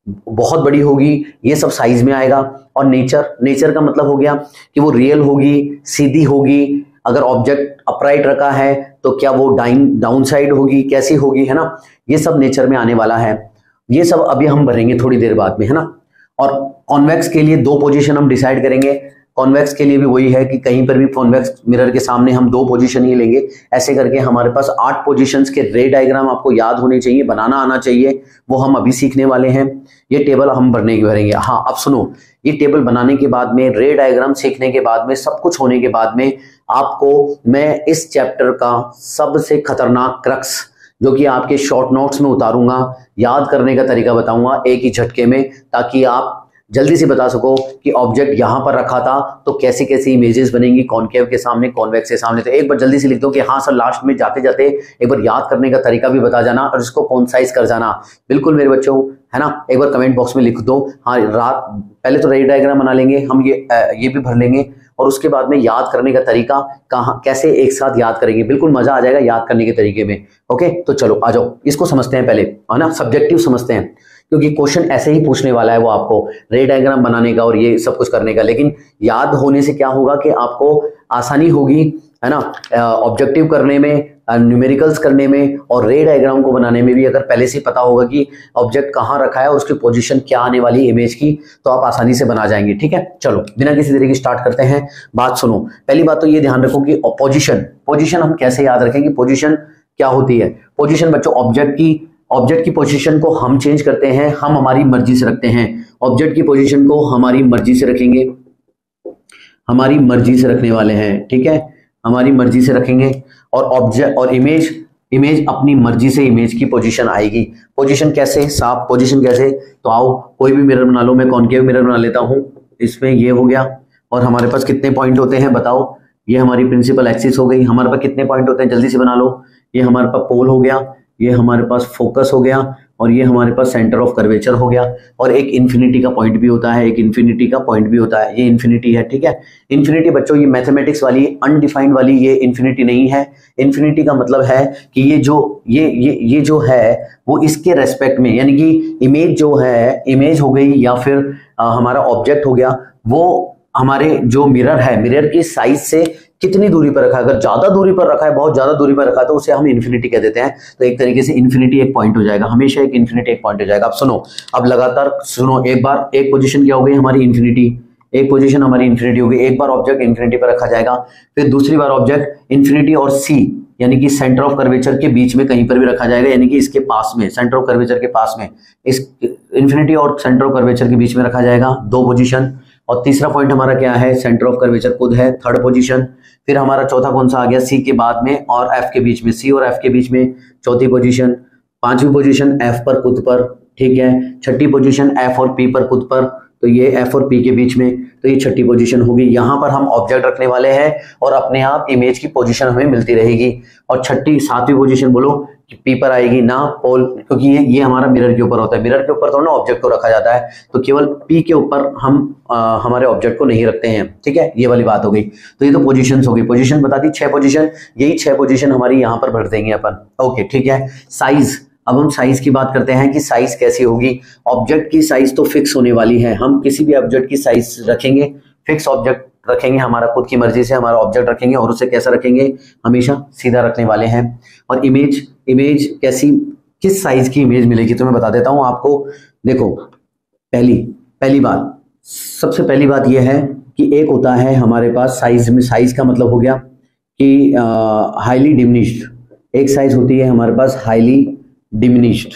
बहुत बड़ी होगी, ये सब साइज में आएगा। और नेचर का मतलब हो गया कि वो रियल होगी, सीधी होगी। अगर ऑब्जेक्ट अपराइट रखा है तो क्या वो डाउन साइड होगी, कैसी होगी, है ना? ये सब नेचर में आने वाला है। ये सब अभी हम भरेंगे थोड़ी देर बाद में, है ना? और कॉन्वेक्स के लिए 2 पोजीशन हम डिसाइड करेंगे। कॉन्वेक्स के लिए भी वही है कि कहीं पर भी कॉन्वेक्स मिरर के सामने हम 2 पोजीशन ही लेंगे। ऐसे करके हमारे पास 8 पोजीशंस के रे डायग्राम आपको याद होने चाहिए, बनाना आना चाहिए। वो हम अभी सीखने वाले हैं। ये टेबल हम भरेंगे। हाँ, अब सुनो, ये टेबल बनाने के बाद में, रे डायग्राम सीखने के बाद में, सब कुछ होने के बाद में, आपको मैं इस चैप्टर का सबसे खतरनाक क्रक्स, जो कि आपके शॉर्ट नोट्स में उतारूंगा, याद करने का तरीका बताऊंगा एक ही झटके में, ताकि आप जल्दी से बता सको कि ऑब्जेक्ट यहां पर रखा था तो कैसी कैसी इमेजेस बनेंगी कॉनकेव के सामने, कॉन्वेक्स के सामने। तो एक बार जल्दी से लिख दो कि हाँ सर, लास्ट में जाते जाते एक बार याद करने का तरीका भी बता जाना और इसको कॉन्साइज कर जाना। बिल्कुल मेरे बच्चों, है ना? एक बार कमेंट बॉक्स में लिख दो। हाँ, पहले तो रे डायग्राम बना लेंगे हम, ये भी भर लेंगे, और उसके बाद में याद करने का तरीका कैसे एक साथ याद करेंगे। बिल्कुल मजा आ जाएगा याद करने के तरीके में। ओके, तो चलो आ जाओ, इसको समझते हैं पहले, है ना? सब्जेक्टिव समझते हैं, क्योंकि क्वेश्चन ऐसे ही पूछने वाला है वो आपको, रे डायग्राम बनाने का और ये सब कुछ करने का। लेकिन याद होने से क्या होगा कि आपको आसानी होगी, है ना, ऑब्जेक्टिव करने में, न्यूमेरिकल्स करने में, और रे डायग्राम को बनाने में भी। अगर पहले से पता होगा कि ऑब्जेक्ट कहाँ रखा है और उसकी पोजीशन क्या आने वाली इमेज की, तो आप आसानी से बना जाएंगे। ठीक है, चलो बिना किसी तरीके की स्टार्ट करते हैं। बात सुनो, पहली बात तो ये ध्यान रखो कि पोजीशन हम कैसे याद रखें कि पोजीशन क्या होती है। पोजीशन बच्चों, ऑब्जेक्ट की पोजीशन को हम चेंज करते हैं, हम हमारी मर्जी से रखते हैं। ऑब्जेक्ट की पोजीशन को हमारी मर्जी से रखेंगे, हमारी मर्जी से रखने वाले हैं। ठीक है, हमारी मर्जी से रखेंगे। और ऑब्जेक्ट और इमेज इमेज अपनी मर्जी से इमेज की पोजीशन आएगी। पोजीशन कैसे साफ, पोजीशन कैसे, तो आओ कोई भी मिरर बना लो, मैं कॉनकेव मिरर बना लेता हूं। इसमें ये हो गया और हमारे पास कितने पॉइंट होते हैं बताओ, ये हमारी प्रिंसिपल एक्सिस हो गई। हमारे पास कितने पॉइंट होते हैं जल्दी से बना लो, ये हमारे पास पोल हो गया, ये हमारे पास फोकस हो गया और ये हमारे पास सेंटर ऑफ कर्वेचर हो गया। और एक इन्फिनिटी का पॉइंट भी होता है, एक इन्फिनिटी का पॉइंट भी होता है, ये इन्फिनिटी है, ठीक है। इन्फिनिटी बच्चों ये मैथमेटिक्स वाली अनडिफाइंड वाली ये इन्फिनिटी नहीं है। इन्फिनिटी का मतलब है कि ये जो है वो इसके रेस्पेक्ट में, यानी कि इमेज जो है, इमेज हो गई या फिर हमारा ऑब्जेक्ट हो गया, वो हमारे जो मिरर है, मिरर की साइज से कितनी दूरी पर रखा है। अगर ज्यादा दूरी पर रखा है, बहुत ज्यादा दूरी पर रखा है, तो उसे हम इन्फिनिटी कह देते हैं। तो एक तरीके से इन्फिनिटी एक पॉइंट हो जाएगा, हमेशा एक इन्फिनिटी एक पॉइंट हो जाएगा। अब सुनो, अब लगातार सुनो, एक बार एक पोजीशन क्या हो गई हमारी इन्फिनिटी, एक पोजीशन हमारी इन्फिनिटी हो गई, एक बार ऑब्जेक्ट इन्फिनिटी पर रखा जाएगा, फिर दूसरी बार ऑब्जेक्ट इन्फिनिटी और सी यानी कि सेंटर ऑफ कर्वेचर के बीच में कहीं पर भी रखा जाएगा, यानी कि इसके पास में, सेंटर ऑफ कर्वेचर के पास में, इस इन्फिनिटी और सेंटर ऑफ कर्वेचर के बीच में रखा जाएगा, दो पोजीशन। और तीसरा पॉइंट हमारा क्या है, सेंटर ऑफ कर्वेचर खुद है, थर्ड पोजीशन। फिर हमारा चौथा कौन सा आ गया, सी के बाद में और एफ के बीच में, सी और एफ के बीच में चौथी पोजीशन। पांचवी पोजीशन एफ पर खुद पर, ठीक है। छठी पोजीशन एफ और पी पर खुद पर, तो ये एफ और पी के बीच में, तो ये छठी पोजीशन होगी। यहां पर हम ऑब्जेक्ट रखने वाले हैं और अपने आप इमेज की पोजीशन हमें मिलती रहेगी। और छठी सातवीं पोजीशन बोलो कि पी पर आएगी ना पोल, क्योंकि ये हमारा मिरर के ऊपर होता है, मिरर के ऊपर तो ना ऑब्जेक्ट को रखा जाता है, तो केवल पी के ऊपर हम हमारे ऑब्जेक्ट को नहीं रखते हैं, ठीक है। ये वाली बात हो गई। तो ये तो पोजीशंस हो गई, पोजीशन बता दी 6 पोजीशन, यही 6 पोजीशन हमारी यहाँ पर भर देंगे अपन, ओके ठीक है। साइज, अब हम साइज की बात करते हैं कि साइज कैसी होगी। ऑब्जेक्ट की साइज तो फिक्स होने वाली है, हम किसी भी ऑब्जेक्ट की साइज रखेंगे, फिक्स ऑब्जेक्ट रखेंगे, हमारा खुद की मर्जी से हमारा ऑब्जेक्ट रखेंगे और उसे कैसा रखेंगे, हमेशा सीधा रखने वाले हैं। और इमेज कैसी, किस साइज की इमेज मिलेगी तो मैं बता देता हूं आपको। देखो पहली बात, सबसे पहली बात यह है कि एक होता है हमारे पास साइज में, साइज का मतलब हो गया कि हाईली डिमिनिश्ड, एक साइज होती है हमारे पास हाईली डिमिनिश्ड।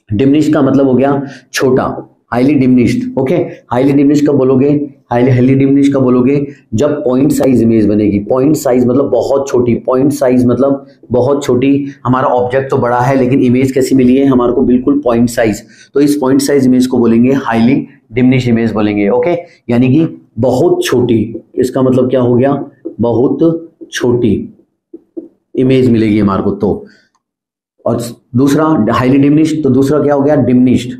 डिमिनिश्ड का मतलब हो गया छोटा, highly diminished, okay. Highly diminished कब बोलोगे, हाईली डिमिनिश्ड कब बोलोगे, जब पॉइंट साइज इमेज बनेगी। पॉइंट साइज मतलब बहुत छोटी, पॉइंट साइज मतलब बहुत छोटी। हमारा ऑब्जेक्ट तो बड़ा है लेकिन इमेज कैसी मिली है हमारे को, बिल्कुल पॉइंट साइज। तो इस पॉइंट साइज इमेज को बोलेंगे हाईली डिमिनिश्ड इमेज बोलेंगे, ओके। यानी कि बहुत छोटी, इसका मतलब क्या हो गया, बहुत छोटी इमेज मिलेगी हमारे को। तो और दूसरा हाईली डिमिनिश्ड, तो दूसरा क्या हो गया, डिमिनिश्ड।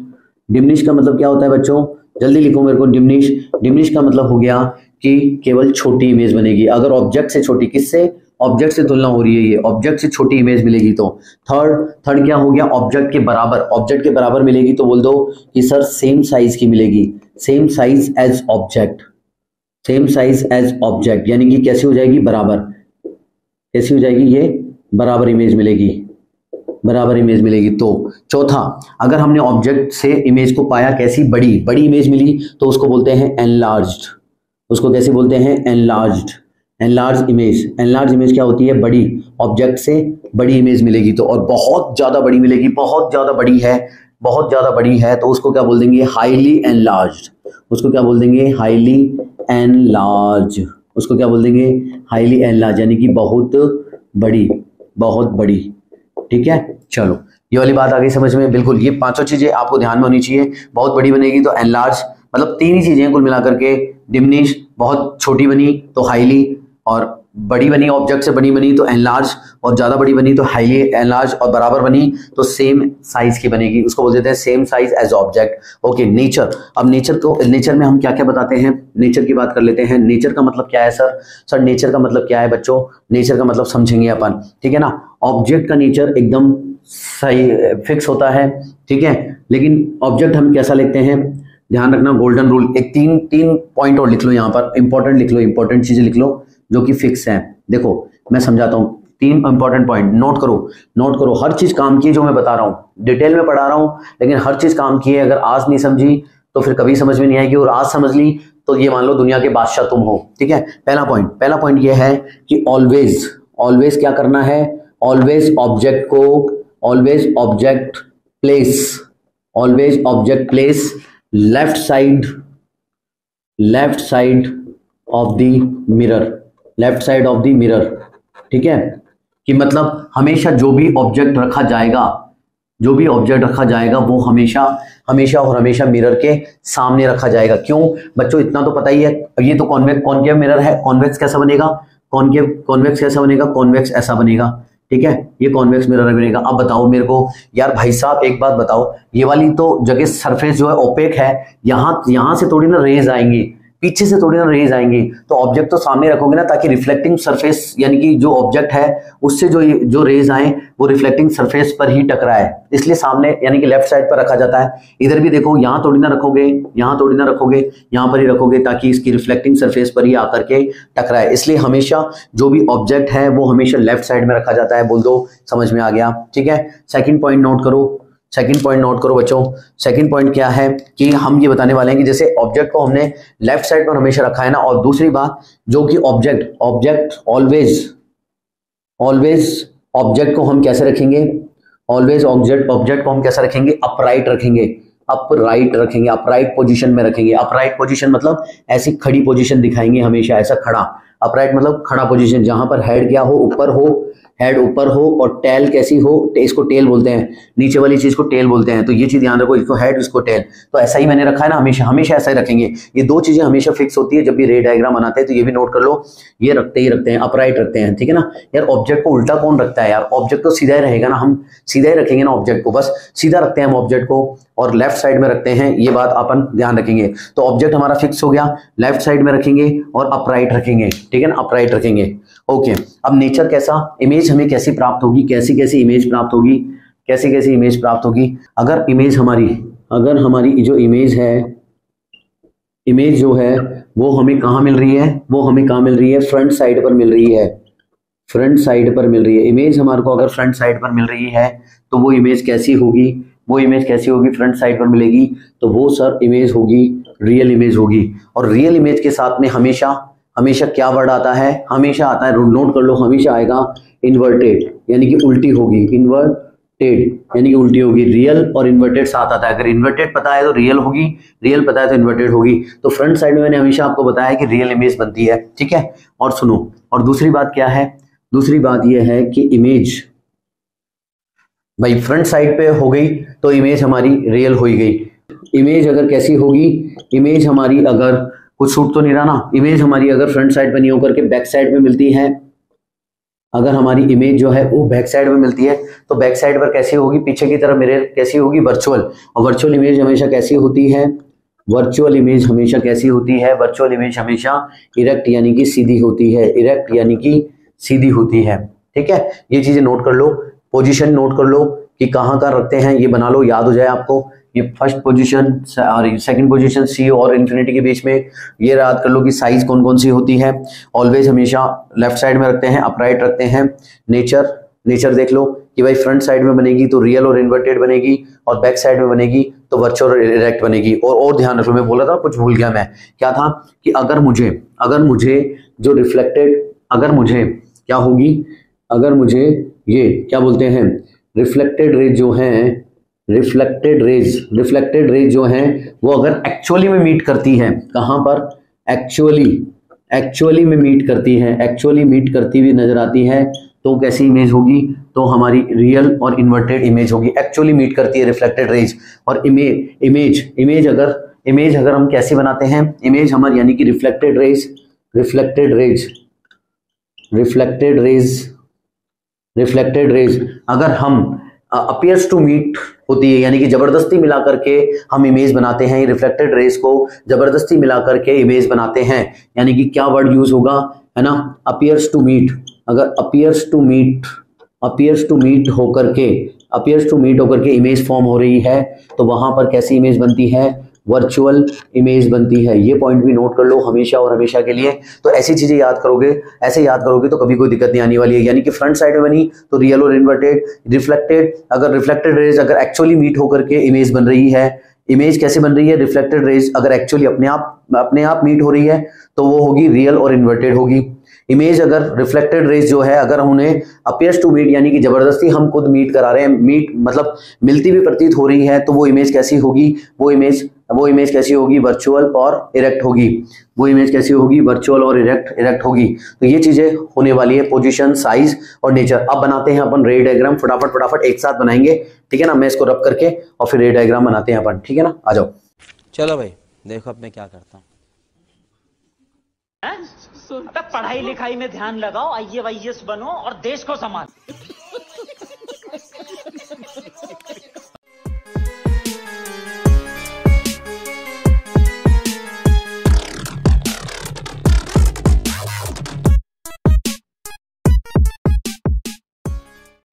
डिमिनिश्ड का मतलब क्या होता है बच्चों, जल्दी लिखो मेरे को। डिमिनिश्ड का मतलब हो गया कि केवल छोटी इमेज बनेगी। अगर ऑब्जेक्ट से छोटी, किससे, ऑब्जेक्ट से तुलना हो रही है, ये ऑब्जेक्ट से छोटी इमेज मिलेगी तो। थर्ड क्या हो गया, ऑब्जेक्ट के बराबर, ऑब्जेक्ट के बराबर मिलेगी तो बोल दो कि सर सेम साइज की मिलेगी, same size as object, same size as object, यानी कि कैसी हो जाएगी, बराबर। कैसी हो जाएगी, ये बराबर इमेज मिलेगी, बराबर इमेज मिलेगी। तो चौथा, अगर हमने ऑब्जेक्ट से इमेज को पाया कैसी, बड़ी इमेज मिली, तो उसको बोलते हैं एनलार्ज्ड। उसको कैसे बोलते हैं, एनलार्ज इमेज क्या होती है, बड़ी, ऑब्जेक्ट से बड़ी इमेज मिलेगी तो। और बहुत ज्यादा बड़ी मिलेगी, बहुत ज्यादा बड़ी है तो उसको क्या बोल देंगे, हाईली एनलार्ज्ड। उसको क्या बोल देंगे, हाईली एनलार्ज। उसको क्या बोल देंगे, हाईली एनलार्ज, यानी कि बहुत बड़ी, ठीक है। चलो ये वाली बात आ गई समझ में, बिल्कुल। ये पांचों चीजें आपको ध्यान में होनी चाहिए। बहुत बड़ी बनेगी तो एनलार्ज, मतलब 3 ही चीजें कुल मिलाकर के, डिमिनिश, बहुत छोटी बनी तो हाईली, और बड़ी बनी ऑब्जेक्ट से बड़ी बनी तो एनलार्ज, और ज्यादा बड़ी बनी तो हाईली एनलार्ज, और बराबर बनी तो सेम साइज की बनेगी, उसको बोल देते हैं same size as object, okay. Nature, अब नेचर में हम क्या क्या बताते हैं, नेचर की बात कर लेते हैं। नेचर का मतलब क्या है सर नेचर का मतलब क्या है बच्चों, नेचर का मतलब समझेंगे अपन, ठीक है ना। ऑब्जेक्ट का नेचर एकदम सही फिक्स होता है, ठीक है, लेकिन ऑब्जेक्ट हम कैसा लिखते हैं, ध्यान रखना, गोल्डन रूल, एक तीन पॉइंट और लिख लो यहाँ पर, इंपॉर्टेंट चीजें लिख लो जो कि फिक्स है। देखो मैं समझाता हूँ, 3 इंपॉर्टेंट पॉइंट नोट करो। हर चीज काम की जो मैं बता रहा हूँ, डिटेल में पढ़ा रहा हूँ, लेकिन हर चीज काम की है। अगर आज नहीं समझी तो फिर कभी समझ में नहीं आएगी, और आज समझ ली तो ये मान लो दुनिया के बादशाह तुम हो, ठीक है। पहला पॉइंट ये है कि ऑलवेज क्या करना है, always object place left side of the mirror, ठीक है। कि मतलब हमेशा जो भी ऑब्जेक्ट रखा जाएगा, जो भी ऑब्जेक्ट रखा जाएगा वो हमेशा हमेशा और हमेशा मिरर के सामने रखा जाएगा। क्यों बच्चों, इतना तो पता ही है। ये तो कॉन्केव मिरर है, कॉन्वेक्स कैसा बनेगा, कॉन्वेक्स कैसा बनेगा, कॉन्वेक्स ऐसा बनेगा, ठीक है, ये कॉन्वेक्स मिरर बनेगा। अब बताओ मेरे को यार भाई साहब एक बात बताओ, ये वाली तो जगह सरफेस जो है ओपेक है, यहां से थोड़ी ना रेज आएंगी, पीछे से थोड़ी ना रेज आएंगी, तो ऑब्जेक्ट तो सामने रखोगे ना ताकि रिफ्लेक्टिंग सरफेस यानी कि जो ऑब्जेक्ट है उससे जो रेज आए वो रिफ्लेक्टिंग सरफेस पर ही टकराए, इसलिए सामने यानी कि लेफ्ट साइड पर रखा जाता है। इधर भी देखो, यहाँ थोड़ी ना रखोगे, यहाँ थोड़ी ना रखोगे, यहाँ पर ही रखोगे ताकि इसकी रिफ्लेक्टिंग सरफेस पर ही आकर के टकराए, इसलिए हमेशा जो भी ऑब्जेक्ट है वो हमेशा लेफ्ट साइड में रखा जाता है। बोल दो, समझ में आ गया, ठीक है। सेकंड पॉइंट नोट करो, सेकंड पॉइंट नोट करो बच्चों। सेकंड पॉइंट क्या है कि हम ये बताने वाले हैं कि जैसे ऑब्जेक्ट को हमने लेफ्ट साइड पर हमेशा रखा है ना, और दूसरी बात जो कि ऑब्जेक्ट ऑलवेज ऑब्जेक्ट को हम कैसे रखेंगे, ऑलवेज ऑब्जेक्ट को हम कैसे रखेंगे, अपराइट रखेंगे, अपराइट पोजीशन में रखेंगे। अपराइट पोजीशन मतलब ऐसी खड़ी पोजीशन दिखाएंगे हमेशा, ऐसा खड़ा। अपराइट मतलब खड़ा पोजीशन, जहां पर हेड क्या हो, ऊपर हो, हेड ऊपर हो और टेल कैसी हो, इसको टेल बोलते हैं, नीचे वाली चीज को टेल बोलते हैं, तो ये चीज ध्यान रखो, इसको हेड इसको टेल, तो ऐसा ही मैंने रखा है ना, हमेशा ऐसा ही रखेंगे। ये दो चीजें हमेशा फिक्स होती है जब भी रे डायग्राम बनाते हैं, तो ये भी नोट कर लो, ये रखते हैं, अपराइट रखते हैं, ठीक है ना। यार ऑब्जेक्ट को उल्टा कौन रखता है यार, ऑब्जेक्ट तो सीधा ही रहेगा ना, हम सीधा ही रखेंगे ना ऑब्जेक्ट को, बस सीधा रखते हैं हम ऑब्जेक्ट को और लेफ्ट साइड में रखते हैं, ये बात अपन ध्यान रखेंगे। तो ऑब्जेक्ट हमारा फिक्स हो गया, लेफ्ट साइड में रखेंगे और अपराइट रखेंगे, ठीक है ना, अपराइट रखेंगे। ओके, अब नेचर कैसा, इमेज हमें कैसी प्राप्त होगी, कैसी इमेज प्राप्त होगी, कैसी इमेज प्राप्त होगी। अगर हमारी जो इमेज है, इमेज जो है वो हमें कहाँ मिल रही है, फ्रंट साइड पर मिल रही है, फ्रंट साइड पर मिल रही है इमेज हमारे को। अगर फ्रंट साइड पर मिल रही है तो वो इमेज कैसी होगी, फ्रंट साइड पर मिलेगी तो वो सर इमेज होगी, रियल इमेज होगी। और रियल इमेज के साथ में हमेशा क्या वर्ड आता है, हमेशा आता है, नोट कर लो, हमेशा आएगा इन्वर्टेड, यानी कि उल्टी होगी, इन्वर्टेड यानी कि उल्टी होगी। रियल और इन्वर्टेड साथ आता है, अगर इन्वर्टेड पता है तो रियल होगी, रियल पता है तो इन्वर्टेड होगी। तो फ्रंट साइड में मैंने हमेशा आपको बताया कि रियल इमेज बनती है, ठीक है। और सुनो, और दूसरी बात क्या है, दूसरी बात यह है कि इमेज भाई फ्रंट साइड पे हो गई तो इमेज हमारी रियल हो ही गई। इमेज अगर कैसी होगी, इमेज हमारी अगर कुछ छूट तो नहीं रहा ना, इमेज हमारी अगर फ्रंट साइड पे नहीं होकर के बैक साइड में मिलती है, अगर हमारी इमेज जो है वो बैक साइड में मिलती है तो बैक साइड पर कैसी होगी, पीछे की तरफ मिरर कैसी होगी, वर्चुअल। और वर्चुअल इमेज हमेशा कैसी होती है, वर्चुअल इमेज हमेशा कैसी होती है, वर्चुअल इमेज हमेशा इरेक्ट यानी कि सीधी होती है, इरेक्ट यानी कि सीधी होती है, ठीक है। ये चीजें नोट कर लो, पोजीशन नोट कर लो कि कहाँ रखते हैं, ये बना लो, याद हो जाए आपको। ये फर्स्ट पोजीशन और सेकंड पोजीशन सी और इन्फिनिटी के बीच में, ये याद कर लो कि साइज कौन कौन सी होती है। ऑलवेज हमेशा लेफ्ट साइड में रखते हैं, अपराइट रखते हैं। नेचर देख लो कि भाई फ्रंट साइड में बनेगी तो रियल और इन्वर्टेड बनेगी, और बैक साइड में बनेगी तो वर्चुअल और इरेक्ट बनेगी। और ध्यान रखो, मैं बोला था कुछ भूल गया मैं, क्या था कि अगर मुझे जो रिफ्लेक्टेड, अगर मुझे क्या होगी, अगर मुझे ये क्या बोलते हैं, रिफ्लेक्टेड रेज जो हैं, रिफ्लेक्टेड रेज जो हैं वो अगर एक्चुअली में मीट करती है, कहां पर, एक्चुअली में मीट करती है, एक्चुअली मीट करती हुई नजर आती है, तो कैसी इमेज होगी, तो हमारी रियल और इन्वर्टेड इमेज होगी। एक्चुअली मीट करती है रिफ्लेक्टेड रेज। और इमेज अगर हम कैसे बनाते हैं, इमेज हमारी यानी कि रिफ्लेक्टेड रेज अगर हम अपीयर्स टू मीट होती है, यानी कि जबरदस्ती मिला करके हम इमेज बनाते हैं, रिफ्लेक्टेड रेज को जबरदस्ती मिला करके इमेज बनाते हैं, यानी कि क्या वर्ड यूज होगा, है ना, अपीयर्स टू मीट। अगर अपीयर्स टू मीट होकर के इमेज फॉर्म हो रही है तो वहां पर कैसी इमेज बनती है, वर्चुअल इमेज बनती है। ये पॉइंट भी नोट कर लो हमेशा और हमेशा के लिए। तो ऐसी चीजें याद करोगे, ऐसे याद करोगे तो कभी कोई दिक्कत नहीं आने वाली है। यानी कि फ्रंट साइड में बनी तो रियल और इन्वर्टेड, अगर रिफ्लेक्टेड रेज अगर एक्चुअली मीट होकर के इमेज बन रही है, इमेज कैसे बन रही है, रिफ्लेक्टेड रेज अगर एक्चुअली अपने आप मीट हो रही है तो वो होगी रियल और इन्वर्टेड होगी। इमेज अगर रिफ्लेक्टेड रेज जो है अगर उन्हें अपीयर्स टू मीट यानी कि जबरदस्ती हम खुद मीट करा रहे हैं, मीट मतलब मिलती भी प्रतीत हो रही है, तो वो इमेज कैसी होगी, वो इमेज वो इमेज कैसी होगी, वर्चुअल और इरेक्ट होगी। वो इमेज कैसी होगी, वर्चुअल और इरेक्ट होगी। तो ये चीजें होने वाली है, पोजीशन, साइज और नेचर। अब बनाते हैं अपन रे डायग्राम, फटाफट एक साथ बनाएंगे, ठीक है ना। मैं इसको रब करके और फिर रे डायग्राम बनाते हैं अपन, ठीक है ना। आ जाओ, चलो भाई देखो अब मैं क्या करता हूँ। पढ़ाई लिखाई में ध्यान लगाओ, IAS बनो और देश को संभालो।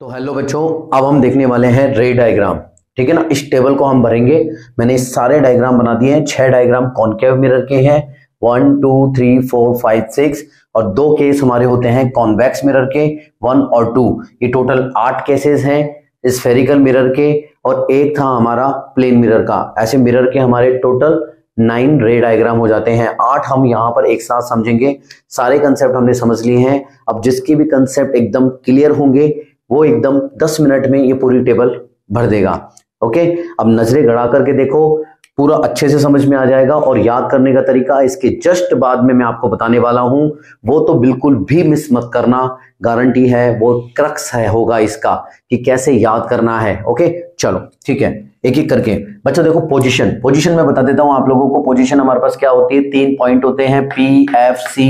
तो हेलो बच्चों, अब हम देखने वाले हैं रे डायग्राम, ठीक है ना। इस टेबल को हम भरेंगे। मैंने सारे डायग्राम बना दिए हैं। 6 डायग्राम कॉनकेव मिरर के हैं, 1 2 3 4 5 6, और 2 केस हमारे होते हैं कॉन्वेक्स मिरर के, 1 और 2। ये टोटल 8 केसेस हैं स्फेरिकल मिरर के, और एक था हमारा प्लेन मिरर का। ऐसे मिरर के हमारे टोटल 9 रे डायग्राम हो जाते हैं। 8 हम यहाँ पर एक साथ समझेंगे। सारे कंसेप्ट हमने समझ लिए हैं। अब जिसके भी कंसेप्ट एकदम क्लियर होंगे वो एकदम 10 मिनट में ये पूरी टेबल भर देगा। ओके, अब नजरें गड़ा करके देखो, पूरा अच्छे से समझ में आ जाएगा। और याद करने का तरीका इसके जस्ट बाद में मैं आपको बताने वाला हूं, वो तो बिल्कुल भी मिस मत करना, गारंटी है। वो क्रक्स है होगा इसका कि कैसे याद करना है। ओके चलो ठीक है, एक एक करके। बच्चों देखो, पोजीशन मैं बता देता हूं आप लोगों को। पोजीशन हमारे पास क्या होती है, 3 पॉइंट होते हैं, P, F, C।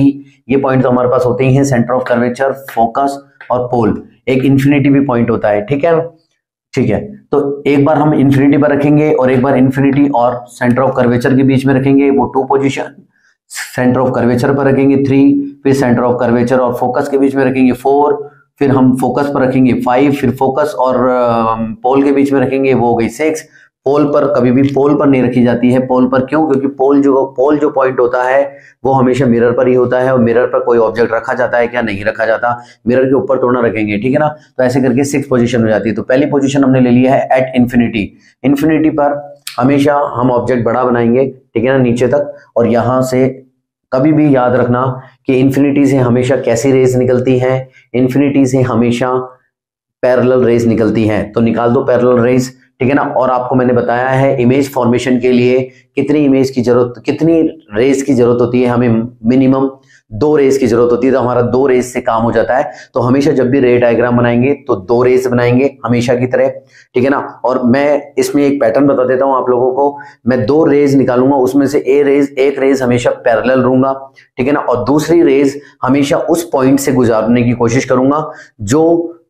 ये पॉइंट तो हमारे पास होते ही हैं, सेंटर ऑफ कर्वेचर, फोकस और पोल। एक इन्फिनिटी भी पॉइंट होता है, ठीक है। ठीक है, तो एक बार हम इन्फिनिटी पर रखेंगे और एक बार इन्फिनिटी और सेंटर ऑफ कर्वेचर के बीच में रखेंगे, वो 2 पोजीशन। सेंटर ऑफ कर्वेचर पर रखेंगे 3, फिर सेंटर ऑफ कर्वेचर और फोकस के बीच में रखेंगे 4, फिर हम फोकस पर रखेंगे 5, फिर फोकस और पोल के बीच में रखेंगे, वो हो गई 6। पोल पर कभी भी पोल पर नहीं रखी जाती है। पोल पर क्यों? क्योंकि पोल जो पॉइंट होता है वो हमेशा मिरर पर ही होता है, और मिरर पर कोई ऑब्जेक्ट रखा जाता है क्या? नहीं रखा जाता। मिरर के ऊपर थोड़ा रखेंगे, ठीक है ना। तो ऐसे करके 6 पोजीशन हो जाती है। तो पहली पोजीशन हमने ले लिया है एट इन्फिनिटी। इन्फिनिटी पर हमेशा हम ऑब्जेक्ट बड़ा बनाएंगे, ठीक है ना, नीचे तक। और यहां से कभी भी याद रखना कि इन्फिनिटी से हमेशा कैसी रेज निकलती हैं, इन्फिनिटी से हमेशा पैरेलल रेज निकलती हैं। तो निकाल दो पैरेलल रेज, ठीक है ना। और आपको मैंने बताया है इमेज फॉर्मेशन के लिए कितनी रेज की जरूरत होती है। हमें मिनिमम 2 रेज की जरूरत होती है, तो हमारा 2 रेज से काम हो जाता है। तो हमेशा जब भी रे डायग्राम बनाएंगे तो 2 रेज बनाएंगे हमेशा की तरह, ठीक है ना। और मैं इसमें एक पैटर्न बता देता हूं आप लोगों को। मैं 2 रेज निकालूंगा, उसमें से एक रेज हमेशा पैरेलल रहूंगा, ठीक है ना। और दूसरी रेज हमेशा उस पॉइंट से गुजारने की कोशिश करूंगा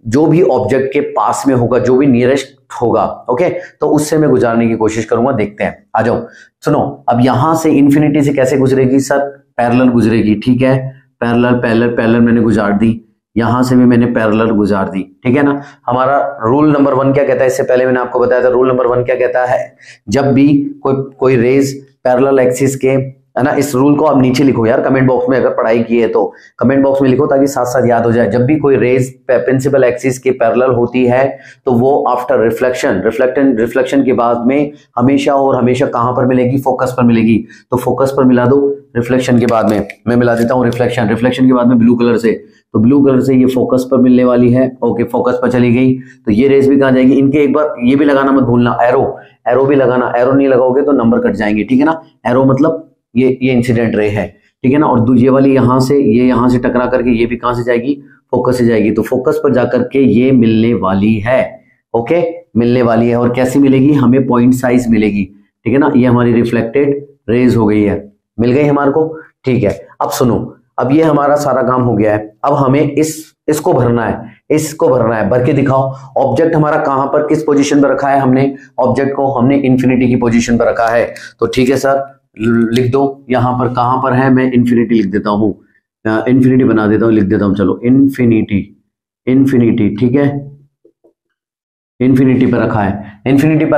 जो भी ऑब्जेक्ट के पास में होगा, जो भी नियरेस्ट होगा, ओके। तो उससे मैं गुजारने की कोशिश करूंगा। देखते हैं, आ जाओ। सुनो, अब यहां से इन्फिनिटी से कैसे गुजरेगी सर? पैरेलल गुजरेगी, ठीक है। पैरेलल मैंने गुजार दी, यहां से भी मैंने पैरेलल गुजार दी, ठीक है ना। हमारा रूल नंबर 1 क्या कहता है? इससे पहले मैंने आपको बताया था रूल नंबर 1 क्या कहता है। जब भी कोई रेज पैरेलल एक्सिस के, है ना, इस रूल को आप नीचे लिखो यार, कमेंट बॉक्स में। अगर पढ़ाई की है तो कमेंट बॉक्स में लिखो ताकि साथ साथ याद हो जाए। जब भी कोई रेज प्रिंसिपल एक्सिस के पैरेलल होती है तो वो आफ्टर रिफ्लेक्शन के बाद में हमेशा और हमेशा कहां पर मिलेगी? फोकस पर मिलेगी। तो फोकस पर मिला दो रिफ्लेक्शन के बाद में। मैं मिला देता हूं रिफ्लेक्शन के बाद में ब्लू कलर से। तो ब्लू कलर से ये फोकस पर मिलने वाली है, ओके। फोकस पर चली गई तो ये रेज भी कहां जाएगी? इनके एक बार ये भी लगाना मत भूलना, एरो भी लगाना। एरो नहीं लगाओगे तो नंबर कट जाएंगे, ठीक है ना। एरो मतलब ये इंसिडेंट रे है, ठीक है ना। और ये वाली यहां से टकरा करके ये भी कहां से जाएगी? फोकस से जाएगी। तो फोकस पर जाकर के ये मिलने वाली है, ओके, मिलने वाली है। और कैसी मिलेगी? हमें पॉइंट साइज मिलेगी, ठीक है ना। ये हमारी रिफ्लेक्टेड रेज हो गई है, मिल गई हमारे को, ठीक है। अब सुनो, अब ये हमारा सारा काम हो गया है। अब हमें इसको भरना है, भर के दिखाओ। ऑब्जेक्ट हमारा कहां पर, किस पोजीशन पर रखा है? हमने ऑब्जेक्ट को इन्फिनिटी की पोजीशन पर रखा है। तो ठीक है सर, लिख दो यहां पर कहां पर है। मैं इन्फिनिटी लिख देता हूं, इन्फिनिटी बना देता हूं, लिख देता हूं। चलो इन्फिनिटी, ठीक है। इन्फिनिटी पर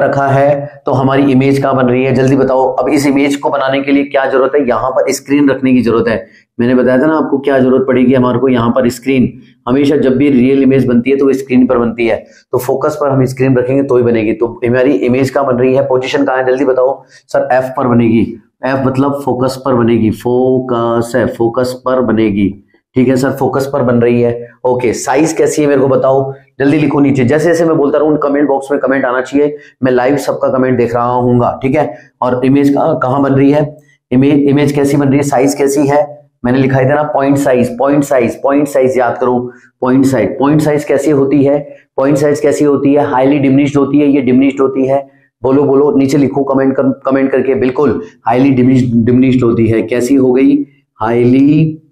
रखा है। तो हमारी इमेज कहां बन रही है? जल्दी बताओ। अब इस इमेज को बनाने के लिए क्या जरूरत है? यहां पर स्क्रीन रखने की जरूरत है। मैंने बताया था ना आपको क्या जरूरत पड़ेगी हमारे को। यहां पर स्क्रीन, हमेशा जब भी रियल इमेज बनती है तो वो स्क्रीन पर बनती है। तो फोकस पर हम स्क्रीन रखेंगे तो ही बनेगी। तो हमारी इमेज कहां बन रही है? पोजीशन कहां है? जल्दी बताओ सर। F पर बनेगी। F मतलब फोकस पर बनेगी। फोकस है, फोकस पर बनेगी, ठीक है सर, फोकस पर बन रही है। ओके, साइज कैसी है मेरे को बताओ, जल्दी लिखो नीचे। जैसे जैसे मैं बोलता रहूं कमेंट बॉक्स में कमेंट आना चाहिए, मैं लाइव सबका कमेंट देख रहा हूँगा, ठीक है। और इमेज कहाँ बन रही है, इमेज कैसी बन रही है, साइज कैसी है, मैंने लिखा है ना point size, point size, point size याद करो, पॉइंट साइज कैसी होती है, पॉइंट साइज कैसी होती है, हाईली डिमिनिश्ड होती है, ये डिमिनिश्ड होती है, बोलो बोलो नीचे लिखो कमेंट करके, बिल्कुल हाईली डिमिनिश्ड होती है। कैसी हो गई, हाईली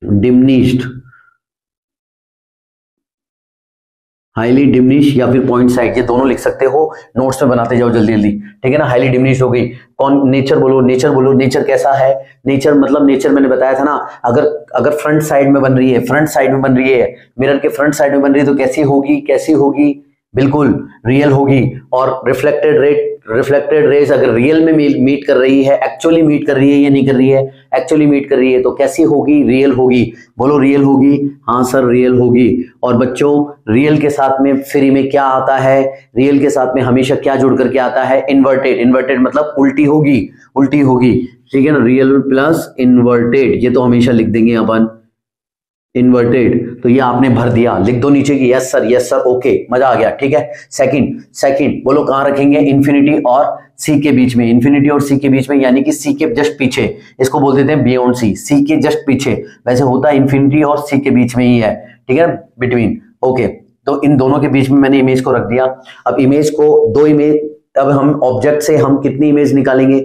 डिमिनिश्ड, हाईली डिमिनिश या फिर पॉइंट साइज, ये दोनों लिख सकते हो, नोट्स में बनाते जाओ जल्दी जल्दी, ठीक है ना। हाईली डिमिनिश हो गई। कौन, नेचर बोलो, नेचर बोलो, नेचर कैसा है, नेचर मतलब नेचर मैंने बताया था ना, अगर फ्रंट साइड में बन रही है, फ्रंट साइड में बन रही है, मिरर के फ्रंट साइड में बन रही है तो कैसी होगी, कैसी होगी, बिल्कुल रियल होगी। और रिफ्लेक्टेड रेस अगर रियल में मीट कर रही है, एक्चुअली मीट कर रही है या नहीं कर रही है, एक्चुअली मीट कर रही है तो कैसी होगी, रियल होगी। बोलो रियल होगी, हाँ सर रियल होगी। और बच्चों रियल के साथ में फ्री में क्या आता है, रियल के साथ में हमेशा क्या जुड़ करके आता है, इन्वर्टेड। इन्वर्टेड मतलब उल्टी होगी, उल्टी होगी, ठीक है ना। रियल प्लस इन्वर्टेड, ये तो हमेशा लिख देंगे अपन, इन्वर्टेड। तो ये आपने भर दिया, लिख दो नीचे की यस सर, ओके, मजा आ गया, ठीक है। सेकंड बोलो कहां रखेंगे, इन्फिनिटी और सी के बीच में, इन्फिनिटी और सी के बीच में, यानी कि सी के जस्ट पीछे, इसको बोल देते हैं बियॉन्ड सी के जस्ट पीछे, वैसे होता है इन्फिनिटी और सी के बीच में ही है, ठीक है, बिटवीन। ओके, तो इन दोनों के बीच में मैंने इमेज को रख दिया। अब इमेज को दो इमेज, अब हम ऑब्जेक्ट से हम कितनी इमेज निकालेंगे,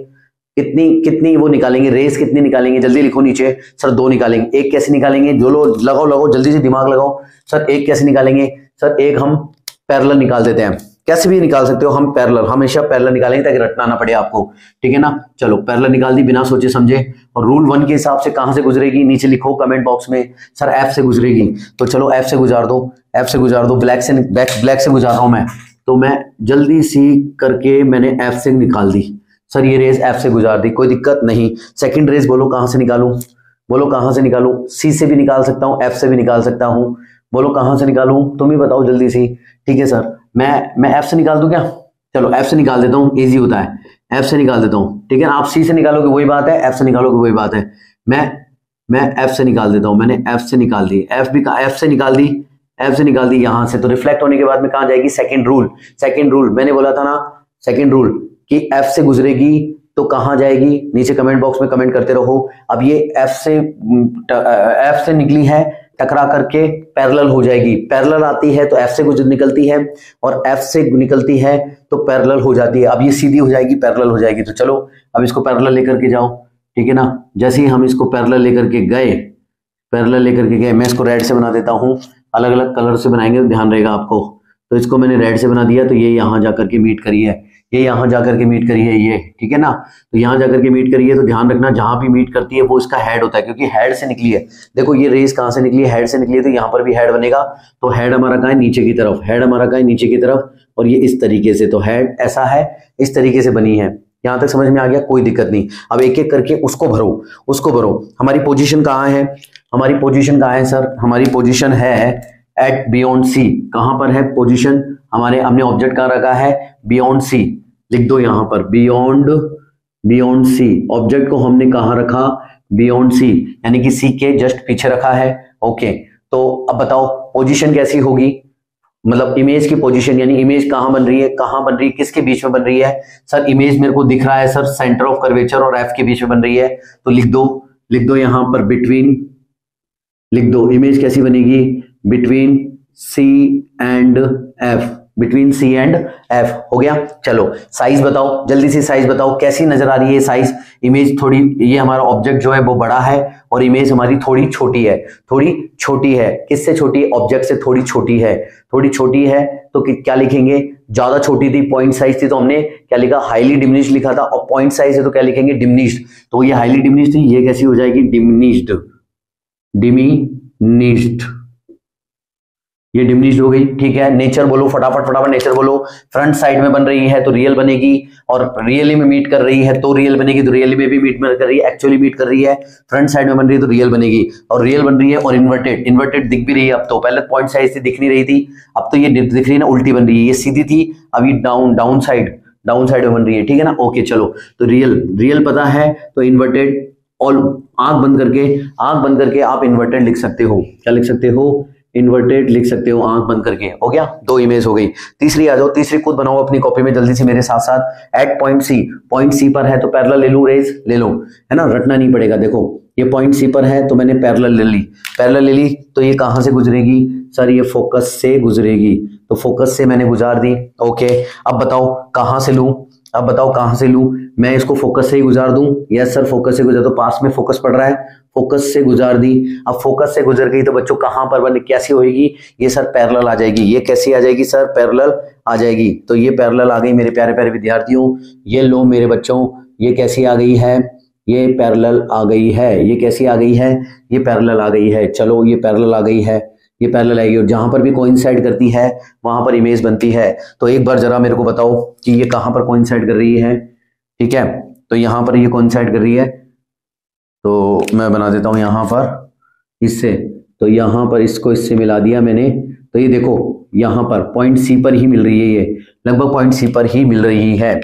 कितनी वो निकालेंगे, रेस कितनी निकालेंगे, जल्दी लिखो नीचे। सर 2 निकालेंगे। एक कैसे निकालेंगे, जो लोग लगाओ जल्दी से दिमाग लगाओ। सर एक कैसे निकालेंगे, सर एक हम पैरेलल निकाल देते हैं, कैसे भी निकाल सकते हो, हम पैरेलल, हमेशा पैरेलल निकालेंगे ताकि रटना ना पड़े आपको, ठीक है ना। चलो पैरेलल निकाल दी बिना सोचे समझे। और रूल 1 के हिसाब से कहां से गुजरेगी, नीचे लिखो कमेंट बॉक्स में। सर एफ से गुजरेगी, तो चलो एफ से गुजार दो, ब्लैक से गुजार रहा हूं मैं, तो मैं जल्दी सी करके मैंने एफ से निकाल दी। सर ये रेस एफ से गुजार दी, कोई दिक्कत नहीं। सेकंड रेस बोलो कहां से निकालूं, बोलो कहां से निकालूं, सी से भी निकाल सकता हूं, एफ से भी निकाल सकता हूं, बोलो कहां से निकालूं, तुम ही बताओ जल्दी सी। ठीक है सर, मैं एफ से निकाल दूं क्या, चलो एफ से निकाल देता हूं, इजी होता है, एफ से निकाल देता हूं, ठीक है। आप सी से निकालोगे वही बात है, एफ से निकालोगे वही बात है। मैं एफ से निकाल देता हूं, मैंने एफ से निकाल दी, एफ से निकाल दी यहां से, तो रिफ्लेक्ट होने के बाद में कहां जाएगी, सेकंड रूल मैंने बोला था ना, सेकंड रूल कि एफ से गुजरेगी तो कहां जाएगी, नीचे कमेंट बॉक्स में कमेंट करते रहो। अब ये एफ से निकली है, टकरा करके पैरेलल हो जाएगी, पैरेलल आती है तो एफ से निकलती है, और एफ से निकलती है तो पैरेलल हो जाती है। अब ये सीधी हो जाएगी, पैरेलल हो जाएगी। तो चलो अब इसको पैरेलल लेकर के जाओ, ठीक है ना। जैसे ही हम इसको पैरेलल लेकर के गए, मैं इसको रेड से बना देता हूँ, अलग अलग कलर से बनाएंगे तो ध्यान रहेगा आपको। तो इसको मैंने रेड से बना दिया, तो ये यहाँ जाकर के मीट करी है, ये यहाँ जाकर के मीट करी है, ये ठीक है ना। तो यहाँ जाकर के मीट करी है, तो ध्यान रखना जहां भी मीट करती है वो इसका हेड होता है, क्योंकि हेड से निकली है। देखो ये रेस कहां से निकली है, हेड से निकली है, तो यहाँ पर भी हेड बनेगा। तो हेड हमारा कहाँ है, नीचे की तरफ, हेड हमारा कहाँ है, नीचे की तरफ, और ये इस तरीके से, तो हेड ऐसा है, इस तरीके से बनी है। यहां तक समझ में आ गया, कोई दिक्कत नहीं। अब एक एक करके उसको भरो। हमारी पोजीशन कहाँ है, सर, हमारी पोजीशन है एट बियॉन्ड सी। कहां पर है पोजीशन, हमने ऑब्जेक्ट कहां रखा है, बियॉन्ड सी, लिख दो यहां पर, बियॉन्ड सी। ऑब्जेक्ट को हमने कहां रखा, बियॉन्ड सी, यानी कि सी के जस्ट पीछे रखा है। ओके, तो अब बताओ पोजीशन कैसी होगी, मतलब इमेज की पोजीशन, यानी इमेज कहां बन रही है, किसके बीच में बन रही है। सर इमेज मेरे को दिख रहा है सर, सेंटर ऑफ कर्वेचर और एफ के बीच में बन रही है, तो लिख दो यहां पर बिटवीन, लिख दो इमेज कैसी बनेगी, बिटवीन सी एंड एफ, हो गया। चलो साइज बताओ, जल्दी से साइज बताओ, कैसी नजर आ रही है साइज, इमेज थोड़ी, ये हमारा ऑब्जेक्ट जो है वो बड़ा है और इमेज हमारी थोड़ी छोटी है। किससे छोटी है, ऑब्जेक्ट से थोड़ी छोटी है। तो क्या लिखेंगे, ज्यादा छोटी थी, पॉइंट साइज थी, तो हमने क्या लिखा, हाईली डिमिनिश्ड लिखा था, और पॉइंट साइज है तो क्या लिखेंगे, डिमिनिश्ड। तो ये हाईली डिमिनिश्ड थी, ये कैसी हो जाएगी, डिमिनिश्ड, ये डिमिनिश्ड हो गई, ठीक है। नेचर बोलो फटाफट नेचर बोलो। फ्रंट साइड में बन रही है तो रियल बनेगी, और रियली में मीट कर रही है तो रियल बनेगी, तो रियली में भी मीट कर रही है, एक्चुअली मीट कर रही है, फ्रंट साइड में बन रही है तो रियल बनेगी, और रियल बन रही है, और इन्वर्टेड दिख भी रही है। अब तो पहले पॉइंट साइज से दिख नहीं रही थी, अब तो ये दिख रही है ना, उल्टी बन रही है, ये सीधी थी, अब ये डाउन साइड में बन रही है, ठीक है ना। ओके चलो, तो रियल पता है, तो इन्वर्टेड, आंख बंद करके आप इन्वर्टेड लिख सकते हो। क्या लिख सकते हो? इन्वर्टेड लिख सकते हो आंख बंद करके। हो गया, 2 इमेज हो गई। तीसरी आ जाओ, तीसरी खुद बनाओ अपनी कॉपी में जल्दी से मेरे साथ साथ। एट पॉइंट सी पर है तो पैरेलल ले लूं, रेज ले लो, है ना, रटना नहीं पड़ेगा। देखो ये पॉइंट सी पर है तो मैंने पैरेलल ले ली तो ये कहां से गुजरेगी सर? ये फोकस से गुजरेगी, तो फोकस से मैंने गुजार दी। ओके, अब बताओ कहां से लूं? मैं इसको फोकस से ही गुजार दूं? यस सर, फोकस से गुजार दो। पास में फोकस पड़ रहा है, फोकस से गुजार दी। अब फोकस से गुजर गई तो बच्चों कहां पर बने, कैसी होगी ये सर? पैरेलल आ जाएगी। ये कैसी आ जाएगी सर? पैरेलल आ जाएगी। तो ये पैरेलल आ गई मेरे प्यारे प्यारे विद्यार्थियों। ये लो मेरे बच्चों, ये कैसी आ गई है? ये पैरेलल आ गई है। ये कैसी आ गई है? ये पैरेलल आ गई है। चलो ये पैरेलल आ गई है, ये पैरेलल आएगी और जहां पर भी कोइंसाइड करती है वहां पर इमेज बनती है। तो एक बार जरा मेरे को बताओ कि ये कहां पर कोइंसाइड कर रही है? ठीक है, तो यहां पर ये कोइंसाइड कर रही है, तो मैं बना देता हूं यहां पर इससे, तो यहां पर इसको इससे मिला दिया मैंने। तो ये देखो यहां पर पॉइंट सी पर ही मिल रही है, ये लगभग पॉइंट सी पर ही मिल रही है।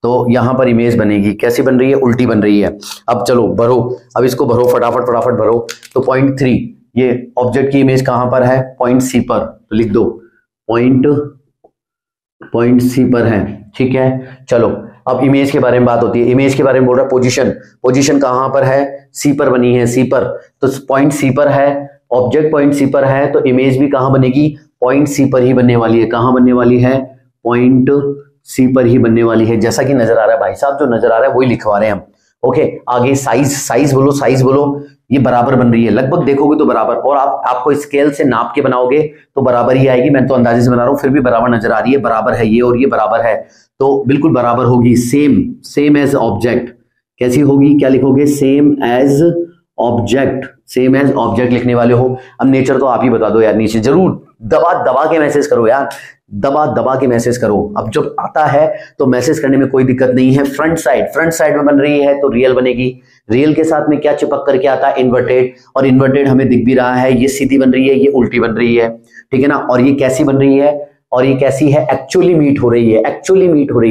तो यहां पर इमेज बनेगी। कैसी बन रही है? उल्टी बन रही है। अब चलो भरो, अब इसको भरो, फटाफट भरो। तो पॉइंट 3, ये ऑब्जेक्ट की इमेज कहां पर है? पॉइंट सी पर, तो लिख दो पॉइंट सी पर है। ठीक है, चलो अब इमेज के बारे में बात होती है। इमेज के बारे में बोल रहा है पोजीशन कहां पर है? सी पर बनी है, सी पर। तो पॉइंट सी पर है, ऑब्जेक्ट पॉइंट सी पर है, तो इमेज भी कहां बनेगी? पॉइंट सी पर ही बनने वाली है। कहां बनने वाली है? पॉइंट सी पर ही बनने वाली है। जैसा कि नजर आ रहा है भाई साहब, जो नजर आ रहा है वही लिखवा रहे हैं हम। ओके, आगे साइज बोलो। ये बराबर बन रही है, लगभग देखोगे तो बराबर। और आपको स्केल से नाप के बनाओगे तो बराबर ही आएगी। मैं तो अंदाजे से बना रहा हूं, फिर भी बराबर नजर आ रही है। बराबर है ये और ये बराबर है, तो बिल्कुल बराबर होगी। Same as object. कैसी होगी? क्या लिखोगे? सेम एज ऑब्जेक्ट लिखने वाले हो। अब नेचर तो आप ही बता दो यार, नीचे जरूर दबा के मैसेज करो यार, दबा के मैसेज करो। अब जब आता है तो मैसेज करने में कोई दिक्कत नहीं है। फ्रंट साइड में बन रही है तो रियल बनेगी। रियल के साथ में क्या चिपक करके आता है? इन्वर्टेड, और इन्वर्टेड हमें दिख भी रहा है। ये सीधी बन रही है, ये उल्टी बन रही है, ठीक है ना। और ये कैसी बन रही है? और ये कैसी है? एक्चुअली मीट हो रही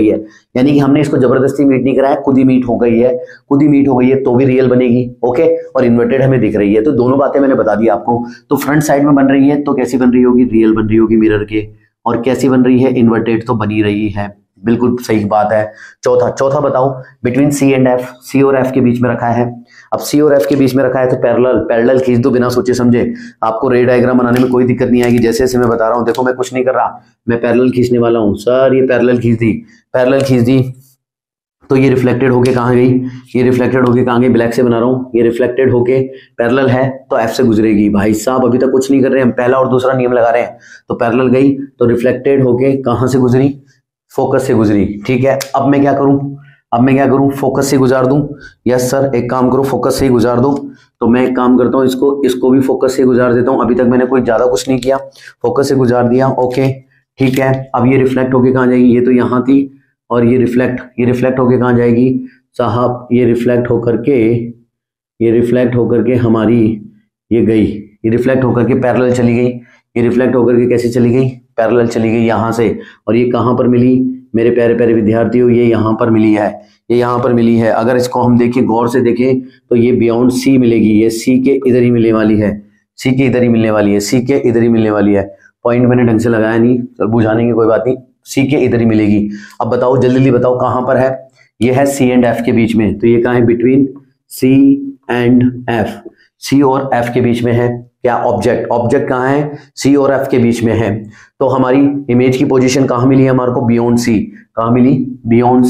है। यानी कि हमने इसको जबरदस्ती मीट नहीं कराया, खुद ही मीट हो गई है तो भी रियल बनेगी। ओके, और इन्वर्टेड हमें दिख रही है। तो दोनों बातें मैंने बता दी आपको। तो फ्रंट साइड में बन रही है तो कैसी बन रही होगी? रियल बन रही होगी मिरर के। और कैसी बन रही है? इन्वर्टेड तो बनी रही है। बिल्कुल सही बात है। चौथा बताओ, बिटवीन सी एंड एफ, सी और एफ के बीच में रखा है। अब सी और एफ के बीच में रखा है तो पैरेलल खींच दो बिना सोचे समझे। आपको रे डायग्राम बनाने में कोई दिक्कत नहीं आएगी। जैसे मैं बता रहा हूं, देखो मैं कुछ नहीं कर रहा, मैं पैरेलल खींचने वाला हूं सर। ये पैरेलल खींच दी तो ये रिफ्लेक्टेड होके कहां गई? ब्लैक से बना रहा हूं। ये रिफ्लेक्टेड होके पैरेलल है तो एफ से गुजरेगी। भाई साहब अभी तक कुछ नहीं कर रहे हैं, हम पहला और दूसरा नियम लगा रहे हैं। तो पैरेलल गई तो रिफ्लेक्टेड होके कहां से गुजरी? फोकस से गुजरी। ठीक है, अब मैं क्या करूं? फोकस से गुजार दूं? यस सर, एक काम करो, फोकस से ही गुजार दो। तो मैं एक काम करता हूं, इसको भी फोकस से गुजार देता हूं। अभी तक मैंने कोई ज्यादा कुछ नहीं किया, फोकस से गुजार दिया। ओके ठीक है, अब ये रिफ्लेक्ट होके कहां जाएगी? ये तो यहां थी, और ये रिफ्लेक्ट होके कहां जाएगी साहब? ये रिफ्लेक्ट होकर के हमारी ये गई, ये रिफ्लेक्ट होकर के पैरेलल चली गई। ये रिफ्लेक्ट होकर के कैसे चली गई? पैरेलल चली गई यहां से। और ये कहां पर मिली मेरे प्यारे प्यारे विद्यार्थियों? ये यहां पर मिली है, अगर इसको हम देखें, गौर से देखें तो ये बियॉन्ड सी मिलेगी। ये सी के इधर ही मिलने वाली है। पॉइंट मैंने ढंग से लगाया नहीं, चल बुझाने की कोई बात नहीं, सी के इधर ही मिलेगी। अब बताओ जल्दी बताओ कहां पर है? ये है सी एंड एफ के बीच में। तो ये कहां है? बिटवीन सी एंड एफ, सी और एफ के बीच में है। क्या? ऑब्जेक्ट कहां है? सी और एफ के बीच में है। तो हमारी इमेज की पोजीशन कहां मिली है हमारे को? Beyond C. कहां मिली? बियॉन्ड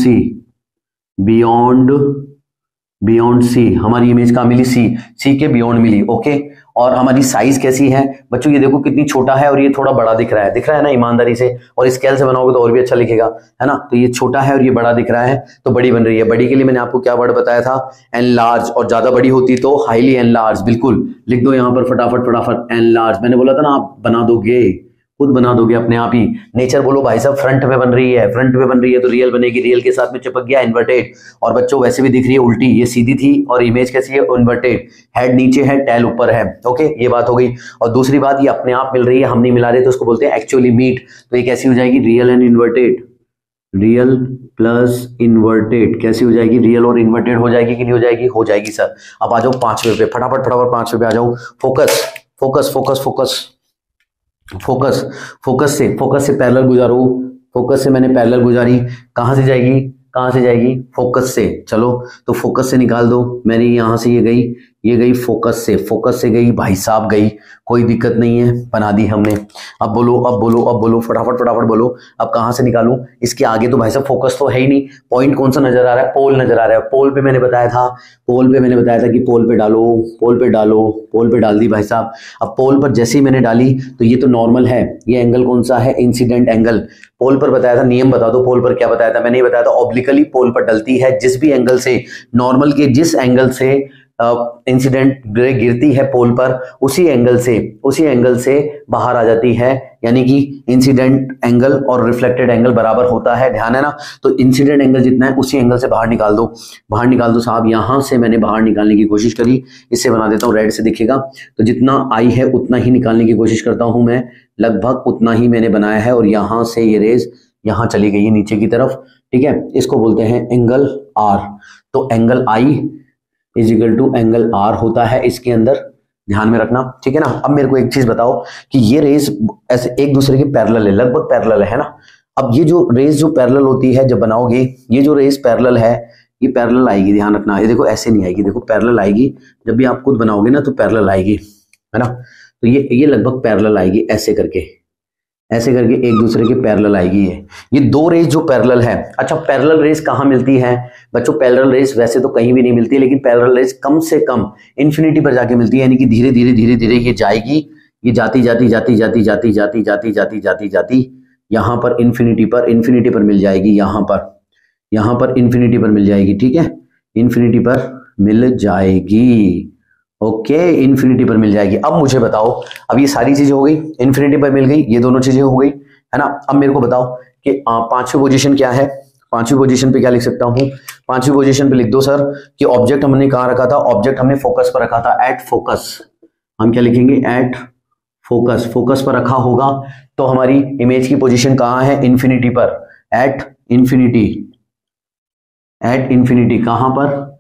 सी। हमारी इमेज कहां मिली? सी के बियॉन्ड मिली। ओके, और हमारी साइज कैसी है बच्चों? ये देखो कितनी छोटा है और ये थोड़ा बड़ा दिख रहा है ना, ईमानदारी से। और स्केल से बनाओगे तो और भी अच्छा लिखेगा, है ना। तो ये छोटा है और ये बड़ा दिख रहा है तो बड़ी बन रही है। बड़ी के लिए मैंने आपको क्या वर्ड बताया था? एनलार्ज। और ज्यादा बड़ी होती तो हाईली एनलार्ज। बिल्कुल लिख दो यहाँ पर फटाफट एनलार्ज। मैंने बोला था ना आप बना दोगे, खुद बना दोगे अपने आप ही। नेचर बोलो भाई साहब, फ्रंट में बन रही है तो रियल बनेगी। रियल के साथ में चिपक गया इन्वर्टेड। और बच्चों वैसे भी दिख रही है उल्टी, ये सीधी थी और इमेज कैसी है? इन्वर्टेड। हेड नीचे है, टेल ऊपर है। ओके, ये बात हो गई। और दूसरी बात, ये अपने आप मिल रही है, हम नहीं मिला रहे, तो उसको बोलते हैं एक्चुअली मीट। तो ये कैसी हो जाएगी? Real and inverted. Real plus inverted कैसी हो जाएगी? रियल और इन्वर्टेड हो जाएगी कि नहीं हो जाएगी? हो जाएगी सर। अब आ जाओ 5वें पे, फटाफट फटाफट 5वें पे आ जाओ। Focus focus focus focus focus focus से पैरेलल गुजारो। फोकस से मैंने पैरेलल गुजारी, कहां से जाएगी? कहां से जाएगी? फोकस से। चलो तो फोकस से निकाल दो। मेरी यहां से ये गई फोकस से गई भाई साहब, गई, कोई दिक्कत नहीं है, बना दी हमने। अब बोलो फटाफट फटाफट बोलो। अब कहां से निकालूं? इसके आगे तो भाई साहब फोकस तो है ही नहीं। पॉइंट कौन सा नजर आ रहा है? पोल नजर आ रहा है। पोल पे मैंने बताया था कि पोल पे डाल दी भाई साहब। अब पोल पर जैसे ही मैंने डाली तो ये तो नॉर्मल है, ये एंगल कौन सा है? Incident angle. पोल पर बताया था, नियम बता दो, पोल पर क्या बताया था? मैंने ये बताया था ऑब्लिकली पोल पर डलती है, जिस भी एंगल से, नॉर्मल के जिस एंगल से इंसिडेंट रे गिरती है पोल पर, उसी एंगल से बाहर आ जाती है। यानी कि इंसिडेंट एंगल और रिफ्लेक्टेड एंगल बराबर होता है, ध्यान है ना? तो इंसिडेंट एंगल जितना है उसी एंगल से बाहर निकाल दो साहब। यहां से मैंने बाहर निकालने की कोशिश करी, इससे बना देता हूं, रेड से दिखेगा। तो जितना आई है उतना ही निकालने की कोशिश करता हूं मैं, लगभग उतना ही मैंने बनाया है। और यहां से ये रेज यहां चली गई है नीचे की तरफ, ठीक है? इसको बोलते हैं एंगल आर। तो angle I is equal to angle R होता है इसके अंदर, ध्यान में रखना, ठीक है ना? अब मेरे को एक चीज बताओ कि ये रेज ऐसे एक दूसरे के पैरेलल है, लगभग पैरेलल है ना? अब ये जो रेज जो पैरेलल होती है जब बनाओगे, ये जो रेज पैरेलल है ये पैरेलल आएगी, ध्यान रखना। ये देखो ऐसे नहीं आएगी, देखो पैरेलल आएगी, जब भी आप खुद बनाओगे ना तो पैरेलल आएगी, है ना? तो ये लगभग पैरेलल आएगी, ऐसे करके एक दूसरे के पैरेलल आएगी। ये दो रेज जो पैरेलल है। अच्छा, पैरेलल रेज कहाँ मिलती है बच्चों? पैरेलल रेज वैसे तो कहीं भी नहीं मिलती, लेकिन पैरेलल रेज कम से कम इन्फिनिटी पर जाके मिलती है। यानी कि धीरे धीरे ये जाएगी, ये जाती यहाँ पर इन्फिनिटी पर मिल जाएगी, यहाँ पर इन्फिनिटी पर मिल जाएगी, ठीक है? इन्फिनिटी पर मिल जाएगी, ओके, इन्फिनिटी पर मिल जाएगी। अब मुझे बताओ, अब ये सारी चीजें हो गई, इन्फिनिटी पर मिल गई, ये दोनों चीजें हो गई, है ना? अब मेरे को बताओ कि 5वीं पोजीशन क्या है? 5वीं पोजीशन पे क्या लिख सकता हूं? 5वीं पोजीशन पे लिख दो सर कि ऑब्जेक्ट हमने कहां रखा था? ऑब्जेक्ट हमने फोकस पर रखा था, एट फोकस। हम क्या लिखेंगे? एट फोकस पर रखा होगा। तो हमारी इमेज की पोजीशन कहां है? इन्फिनिटी पर, एट इन्फिनिटी। कहां पर?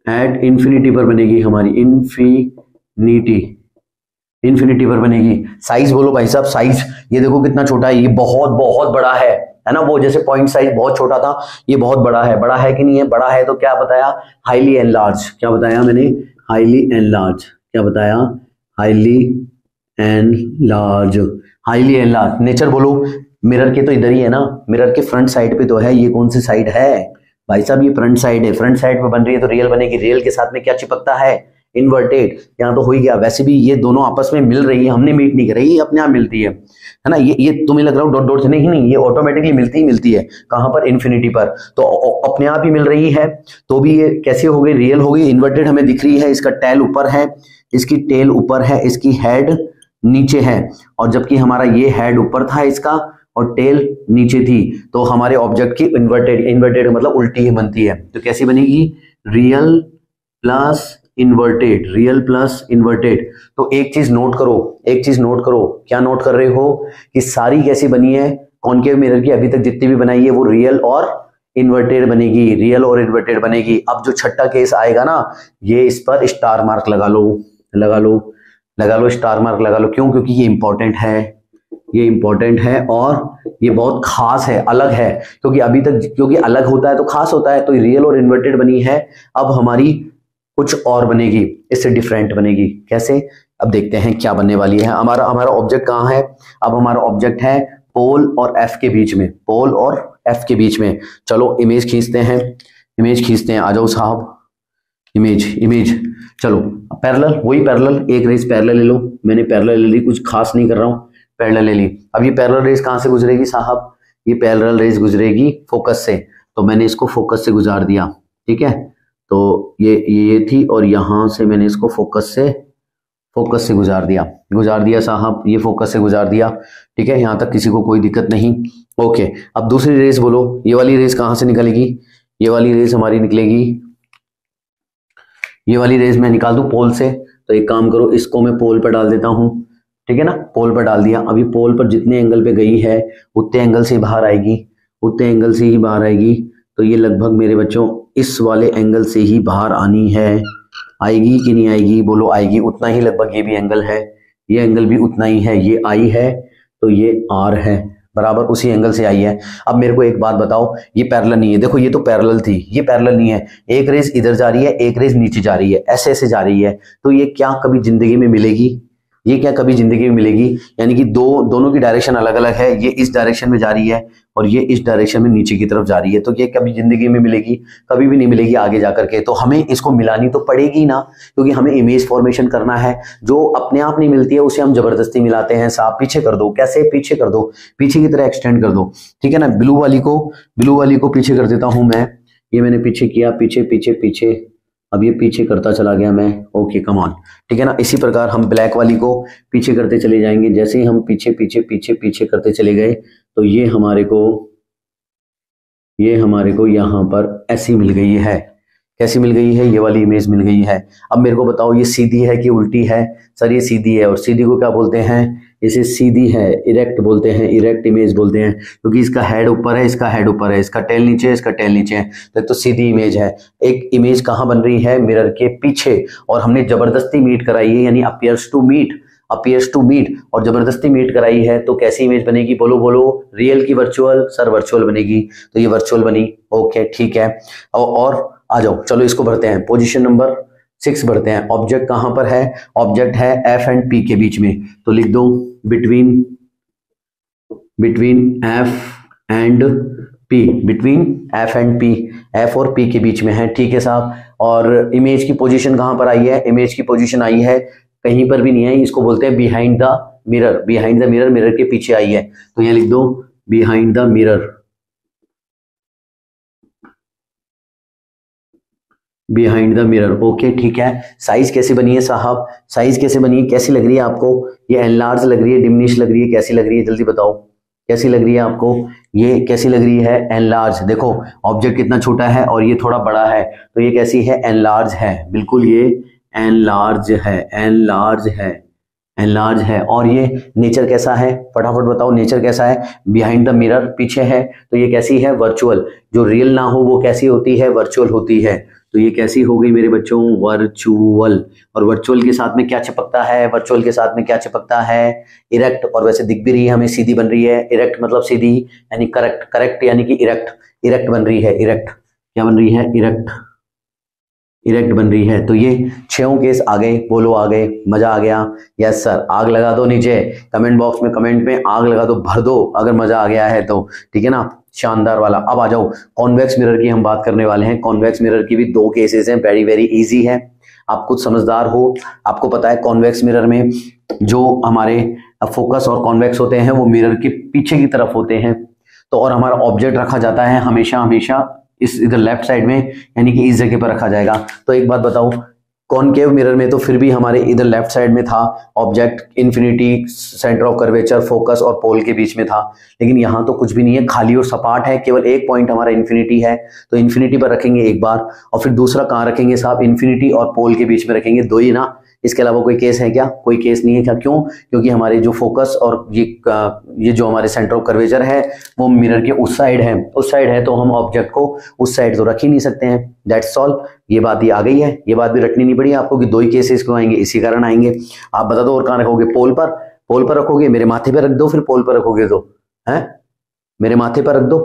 एट इन्फिनिटी पर बनेगी हमारी, इन्फिनिटी पर बनेगी। साइज बोलो भाई साहब, साइज ये देखो कितना छोटा है, ये बहुत बड़ा है ना? वो जैसे पॉइंट साइज बहुत छोटा था, ये बहुत बड़ा है कि नहीं है? बड़ा है तो क्या बताया? Highly enlarge. क्या बताया मैंने? Highly enlarge. क्या बताया? Highly enlarge. नेचर बोलो, मिरर के तो इधर ही है ना, मिरर के फ्रंट साइड पे तो है। ये कौन सी साइड है भाई साहब? ये फ्रंट साइड है। फ्रंट साइड पे बन रही है तो रियल बनेगी। रियल के साथ में क्या चिपकता है? इन्वर्टेड। यहाँ तो हो ही गया। वैसे भी ये दोनों आपस में मिल रही है, हमने मीट नहीं करी, ये अपने आप मिलती है ना? ये तुम्हें लग रहा हो डॉट से, नहीं, ये ऑटोमेटिकली मिलती है। कहां पर? इन्फिनिटी पर। तो अपने आप ही मिल रही है। तो भी ये कैसे हो गई? रियल हो गई। इन्वर्टेड हमें दिख रही है, इसका टेल ऊपर है, इसकी टेल ऊपर है, इसकी हेड नीचे है, और जबकि हमारा ये हेड ऊपर था इसका और टेल नीचे थी। तो हमारे ऑब्जेक्ट की इन्वर्टेड मतलब उल्टी ही बनती है। तो कैसी बनेगी? Real plus inverted. तो एक चीज नोट करो, क्या नोट कर रहे हो? कि सारी कैसी बनी है? कॉनकेव मिरर की अभी तक जितनी भी बनाई है वो रियल और इन्वर्टेड बनेगी, अब जो छठा केस आएगा ना, ये इस पर स्टार मार्क लगा लो, स्टार मार्क लगा लो। क्यों? क्योंकि ये इंपॉर्टेंट है और ये बहुत खास है, अलग है। क्योंकि अलग होता है तो खास होता है। तो रियल और इन्वर्टेड बनी है। अब हमारी कुछ और बनेगी, इससे डिफरेंट बनेगी। कैसे? अब देखते हैं क्या बनने वाली है। हमारा ऑब्जेक्ट कहाँ है? अब हमारा ऑब्जेक्ट है पोल और एफ के बीच में। चलो इमेज खींचते हैं, आ जाओ साहब। इमेज चलो पैरेलल, वही पैरेलल, एक रेस पैरेलल ले लो। मैंने पैरेलल ले ली, कुछ खास नहीं कर रहा हूं, पैरेलल ले ली। अब ये पैरेलल रेस कहां से गुजरेगी साहब? ये पैरेलल रेस गुजरेगी फोकस से। तो मैंने इसको फोकस से गुजार दिया, ठीक है? तो ये थी और यहां से मैंने इसको फोकस से गुजार दिया साहब, ये फोकस से गुजार दिया, ठीक है? यहां तक किसी को कोई दिक्कत नहीं। ओके, अब दूसरी रेस बोलो, ये वाली रेस कहां से निकलेगी? ये वाली रेस हमारी निकलेगी, ये वाली रेस मैं निकाल दूं पोल से। तो एक काम करो, इसको मैं पोल पर डाल देता हूं, ठीक है ना? पोल पर डाल दिया। अभी पोल पर जितने एंगल पे गई है उतने एंगल से बाहर आएगी, उतने एंगल से ही बाहर आएगी। तो ये लगभग मेरे बच्चों इस वाले एंगल से ही बाहर आनी है। आएगी कि नहीं आएगी? बोलो आएगी। उतना ही लगभग ये भी एंगल है, ये एंगल भी उतना ही है। ये आई है तो ये आर है, बराबर उसी एंगल से आई है। अब मेरे को एक बात बताओ, ये पैरेलल नहीं है। देखो ये तो पैरेलल थी, ये पैरेलल नहीं है। एक रेज इधर जा रही है, एक रेज नीचे जा रही है, ऐसे ऐसे जा रही है। तो ये क्या कभी जिंदगी में मिलेगी? ये क्या कभी जिंदगी में मिलेगी? यानी कि दोनों की डायरेक्शन अलग अलग है। ये इस डायरेक्शन में जा रही है और ये इस डायरेक्शन में नीचे की तरफ जा रही है। तो ये कभी जिंदगी में मिलेगी? कभी भी नहीं मिलेगी आगे जाकर के। तो हमें इसको मिलानी तो पड़ेगी ना, क्योंकि हमें इमेज फॉर्मेशन करना है। जो अपने आप नहीं मिलती है उसे हम जबरदस्ती मिलाते हैं। साहब पीछे कर दो। कैसे? पीछे कर दो, पीछे की तरह एक्सटेंड कर दो, ठीक है ना। ब्लू वाली को पीछे कर देता हूं मैं। ये मैंने पीछे किया, पीछे पीछे पीछे, अब ये पीछे करता चला गया मैं। ओके कम ऑन, ठीक है ना। इसी प्रकार हम ब्लैक वाली को पीछे करते चले जाएंगे। जैसे ही हम पीछे पीछे पीछे पीछे करते चले गए तो ये हमारे को यहाँ पर ऐसी मिल गई है। कैसी मिल गई है? ये वाली इमेज मिल गई है। अब मेरे को बताओ ये सीधी है कि उल्टी है? सर ये सीधी है। और सीधी को क्या बोलते हैं? इसे सीधी है, इरेक्ट बोलते हैं, इरेक्ट इमेज बोलते हैं, क्योंकि इसका हेड ऊपर है, इसका हेड ऊपर है, इसका टेल नीचे है, इसका टेल नीचे है। तो एक तो सीधी इमेज है। एक इमेज कहाँ बन रही है? मिरर के पीछे। और हमने जबरदस्ती मीट कराई है, यानी अपीयर्स टू मीट और जबरदस्ती मीट कराई है। तो कैसी इमेज बनेगी? बोलो बोलो। रियल की वर्चुअल? सर वर्चुअल बनेगी। तो ये वर्चुअल बनी। ओके ठीक है। और आ जाओ, चलो इसको भरते हैं। पोजीशन नंबर 6 भरते हैं। ऑब्जेक्ट कहां पर है? ऑब्जेक्ट है एफ एंड पी के बीच में। तो लिख दो between F and P, between F and P, F और पी के बीच में है, ठीक है साहब। और इमेज की पोजीशन कहां पर आई है? इमेज की पोजीशन आई है कहीं पर भी नहीं है, इसको बोलते हैं behind the mirror. Behind the mirror, mirror के पीछे आई है। तो यहां लिख दो behind the mirror, behind the mirror. Okay ठीक है। साइज कैसे बनी है साहब? साइज कैसे बनी है? कैसी लग रही है आपको? ये एनलार्ज लग रही है, डिमिनिश लग रही है, कैसी लग रही है? जल्दी बताओ कैसी लग रही है आपको? ये कैसी लग रही है? एनलार्ज। देखो ऑब्जेक्ट कितना छोटा है और ये थोड़ा बड़ा है, तो ये कैसी है? एनलार्ज है। बिल्कुल ये एनलार्ज है, एनलार्ज है, एनलार्ज है। और ये नेचर कैसा है? फटाफट बताओ नेचर कैसा है? बिहाइंड द मिरर, पीछे है, तो ये कैसी है? वर्चुअल। जो रियल ना हो वो कैसी होती है? वर्चुअल होती है। तो ये कैसी हो गई मेरे बच्चों? वर्चुअल। और वर्चुअल के साथ में क्या चिपकता है? वर्चुअल के साथ में क्या चिपकता है? इरेक्ट। और वैसे दिख भी रही है हमें, सीधी बन रही है। इरेक्ट मतलब सीधी, यानी करेक्ट, करेक्ट यानी कि इरेक्ट, इरेक्ट बन रही है। इरेक्ट क्या बन रही है? इरेक्ट, इरेक्ट बन रही है। तो ये 6 केस आ गए। बोलो आ गए, मजा आ गया? Yes sir. आग लगा दो नीचे कमेंट बॉक्स में, कमेंट में आग लगा दो, भर दो अगर मजा आ गया है तो, ठीक है ना। शानदार वाला। अब आ जाओ कॉन्वेक्स मिरर की हम बात करने वाले हैं। कॉन्वेक्स मिरर की भी 2 केसेस हैं, वेरी वेरी इजी है। आप कुछ समझदार हो, आपको पता है कॉन्वेक्स मिरर में जो हमारे फोकस और कॉन्वेक्स होते हैं वो मिरर के पीछे की तरफ होते हैं। तो और हमारा ऑब्जेक्ट रखा जाता है हमेशा हमेशा इस इधर लेफ्ट साइड में, यानी कि इस जगह पर रखा जाएगा। तो एक बात बताओ, कॉनकेव मिरर में तो फिर भी हमारे इधर लेफ्ट साइड में था object, infinity, centre of curvature, focus और पोल के बीच में था। लेकिन यहाँ तो कुछ भी नहीं है, खाली और सपाट है, केवल एक पॉइंट हमारा इन्फिनिटी है। तो इन्फिनिटी पर रखेंगे एक बार, और फिर दूसरा कहाँ रखेंगे साहब? इन्फिनिटी और पोल के बीच में रखेंगे। 2 ही ना, इसके अलावा कोई केस है क्या? कोई केस नहीं है क्या? क्यों? क्योंकि हमारे जो फोकस और ये जो हमारे सेंटर ऑफ कर्वेचर है वो मिरर के उस साइड है, उस साइड है, तो हम ऑब्जेक्ट को उस साइड तो रख ही नहीं सकते हैं। That's all. ये बात ही आ गई है, ये बात भी रटनी नहीं पड़ी आपको कि 2 ही केसेस क्यों आएंगे, इसी कारण आएंगे। आप बता दो और कहाँ रखोगे? पोल पर? पोल पर रखोगे? मेरे माथे पर रख दो, फिर पोल पर रखोगे तो है, मेरे माथे पर रख दो।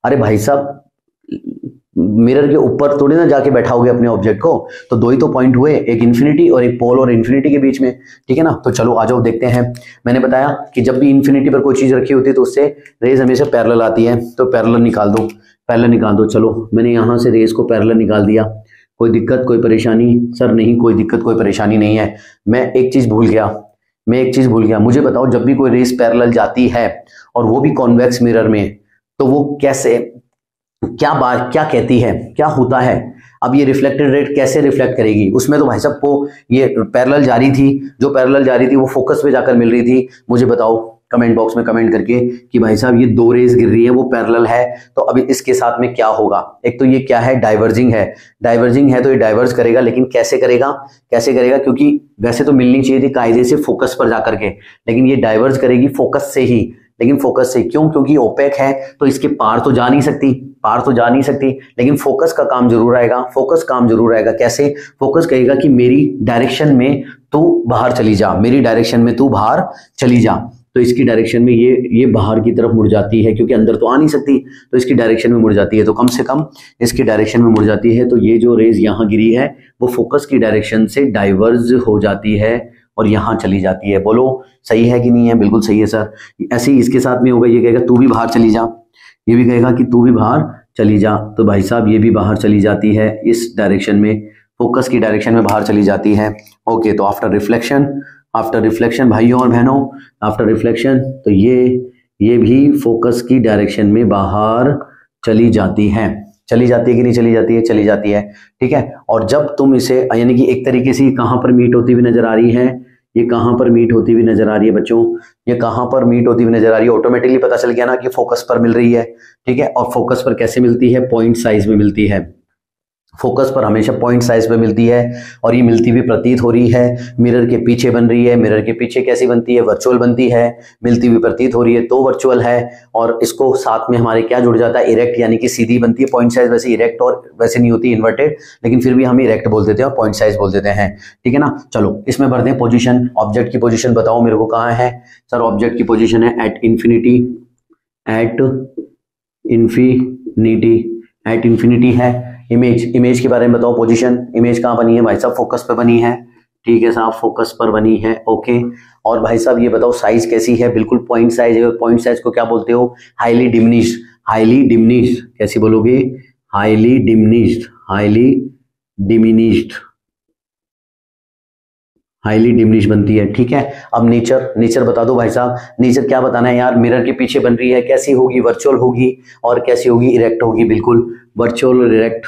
अरे भाई साहब मिरर के ऊपर थोड़ी ना जाके बैठाओगे अपने ऑब्जेक्ट को। तो 2 ही तो पॉइंट हुए, एक इन्फिनिटी और एक पोल और इन्फिनिटी के बीच में, ठीक है ना। तो चलो आ जाओ देखते हैं। मैंने बताया कि जब भी इन्फिनिटी पर कोई चीज रखी होती है तो उससे रेज हमेशा पैरेलल आती है। तो पैरेलल निकाल दो, पैरेलल निकाल दो। चलो मैंने यहाँ से रेज को पैरेलल निकाल दिया। कोई दिक्कत कोई परेशानी? सर नहीं, कोई दिक्कत कोई परेशानी नहीं है। मैं एक चीज भूल गया, मुझे बताओ जब भी कोई रेज पैरेलल जाती है और वो भी कॉन्वेक्स मिरर में, तो वो कैसे, क्या कहती है, क्या होता है? अब ये रिफ्लेक्टेड रेट कैसे रिफ्लेक्ट करेगी? उसमें तो भाई साहब को ये पैरेलल जा रही थी, जो पैरेलल जा रही थी वो फोकस पे जाकर मिल रही थी। मुझे बताओ कमेंट बॉक्स में कमेंट करके कि भाई साहब ये 2 रेज गिर रही है, वो पैरेलल है, तो अभी इसके साथ में क्या होगा? एक तो ये क्या है? डाइवर्जिंग है। डाइवर्जिंग है तो ये डाइवर्ज करेगा, लेकिन कैसे करेगा? क्योंकि वैसे तो मिलनी चाहिए थी कायदे से फोकस पर जाकर के, लेकिन ये डाइवर्ज करेगी फोकस से ही। लेकिन फोकस से। क्यों? क्योंकि ओपेक है तो इसके पार तो जा नहीं सकती, पार तो जा नहीं सकती, लेकिन फोकस का काम जरूर आएगा, फोकस काम जरूर आएगा। कैसे? फोकस कहेगा कि मेरी डायरेक्शन में तू बाहर चली जा, मेरी डायरेक्शन में तू बाहर चली जा। तो इसकी डायरेक्शन में ये बाहर की तरफ मुड़ जाती है, क्योंकि अंदर तो आ नहीं सकती, तो इसकी डायरेक्शन में मुड़ जाती है, तो कम से कम इसकी डायरेक्शन में मुड़ जाती है। तो ये जो रेज यहाँ गिरी है वो फोकस की डायरेक्शन से डाइवर्ज हो जाती है और यहाँ चली जाती है। बोलो सही है कि नहीं है? बिल्कुल सही है सर। ऐसे ही इसके साथ में होगा, ये कहेगा तू भी बाहर चली जा, ये भी कहेगा कि तू भी बाहर चली जा, तो भाई साहब ये भी बाहर चली जाती है, इस डायरेक्शन में, फोकस की डायरेक्शन में बाहर चली जाती है। ओके, तो आफ्टर रिफ्लेक्शन भाइयों और बहनों, आफ्टर रिफ्लेक्शन तो ये भी फोकस की डायरेक्शन में बाहर चली जाती है। चली जाती है कि नहीं चली जाती है? चली जाती है, ठीक है। और जब तुम इसे, यानी कि एक तरीके से कहां पर मीट होती हुई नजर आ रही है, ये कहां पर मीट होती हुई नजर आ रही है बच्चों? ये कहां पर मीट होती हुई नजर आ रही है? ऑटोमेटिकली पता चल गया ना कि फोकस पर मिल रही है, ठीक है। और फोकस पर कैसे मिलती है? पॉइंट साइज में मिलती है। फोकस पर हमेशा पॉइंट साइज पे मिलती है, और ये मिलती हुई प्रतीत हो रही है, मिरर के पीछे बन रही है। मिरर के पीछे कैसी बनती है? वर्चुअल बनती है। मिलती हुई प्रतीत हो रही है तो वर्चुअल है, और इसको साथ में हमारे क्या जुड़ जाता है? इरेक्ट, यानी कि सीधी बनती है। पॉइंट साइज वैसे इरेक्ट और वैसे नहीं होती, इन्वर्टेड, लेकिन फिर भी हम इरेक्ट बोल देते हैं और पॉइंट साइज बोल देते हैं, ठीक है ना। चलो इसमें भरते हैं पोजीशन। ऑब्जेक्ट की पोजीशन बताओ मेरे को, कहाँ है सर? ऑब्जेक्ट की पोजीशन है एट इन्फिनिटी, एट इन्फिनिटी है। इमेज के बारे में बताओ पोजीशन। इमेज कहाँ बनी है भाई साहब? फोकस पे बनी है, ठीक है साहब, फोकस पर बनी है, ओके। और भाई साहब ये बताओ साइज कैसी है? बिल्कुल पॉइंट साइज है। पॉइंट साइज को क्या बोलते हो? Highly diminished. हाईली डिमिनिश्ड कैसी बोलोगे? Highly diminished, highly diminished, highly diminish बनती है, ठीक है। अब नेचर बता दो भाई साहब। नेचर क्या बताना है यार? मिरर के पीछे बन रही है, कैसी होगी? वर्चुअल होगी। और कैसी होगी? इरेक्ट होगी, बिल्कुल वर्चुअल और इरेक्ट।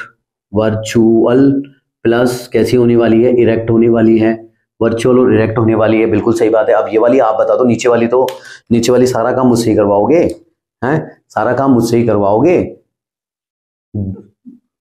वर्चुअल प्लस कैसी होने वाली है? इरेक्ट होने वाली है। वर्चुअल और इरेक्ट होने वाली है, बिल्कुल सही बात है। अब ये वाली आप बता दो, नीचे वाली सारा काम मुझसे ही करवाओगे, हैं? सारा काम मुझसे ही करवाओगे?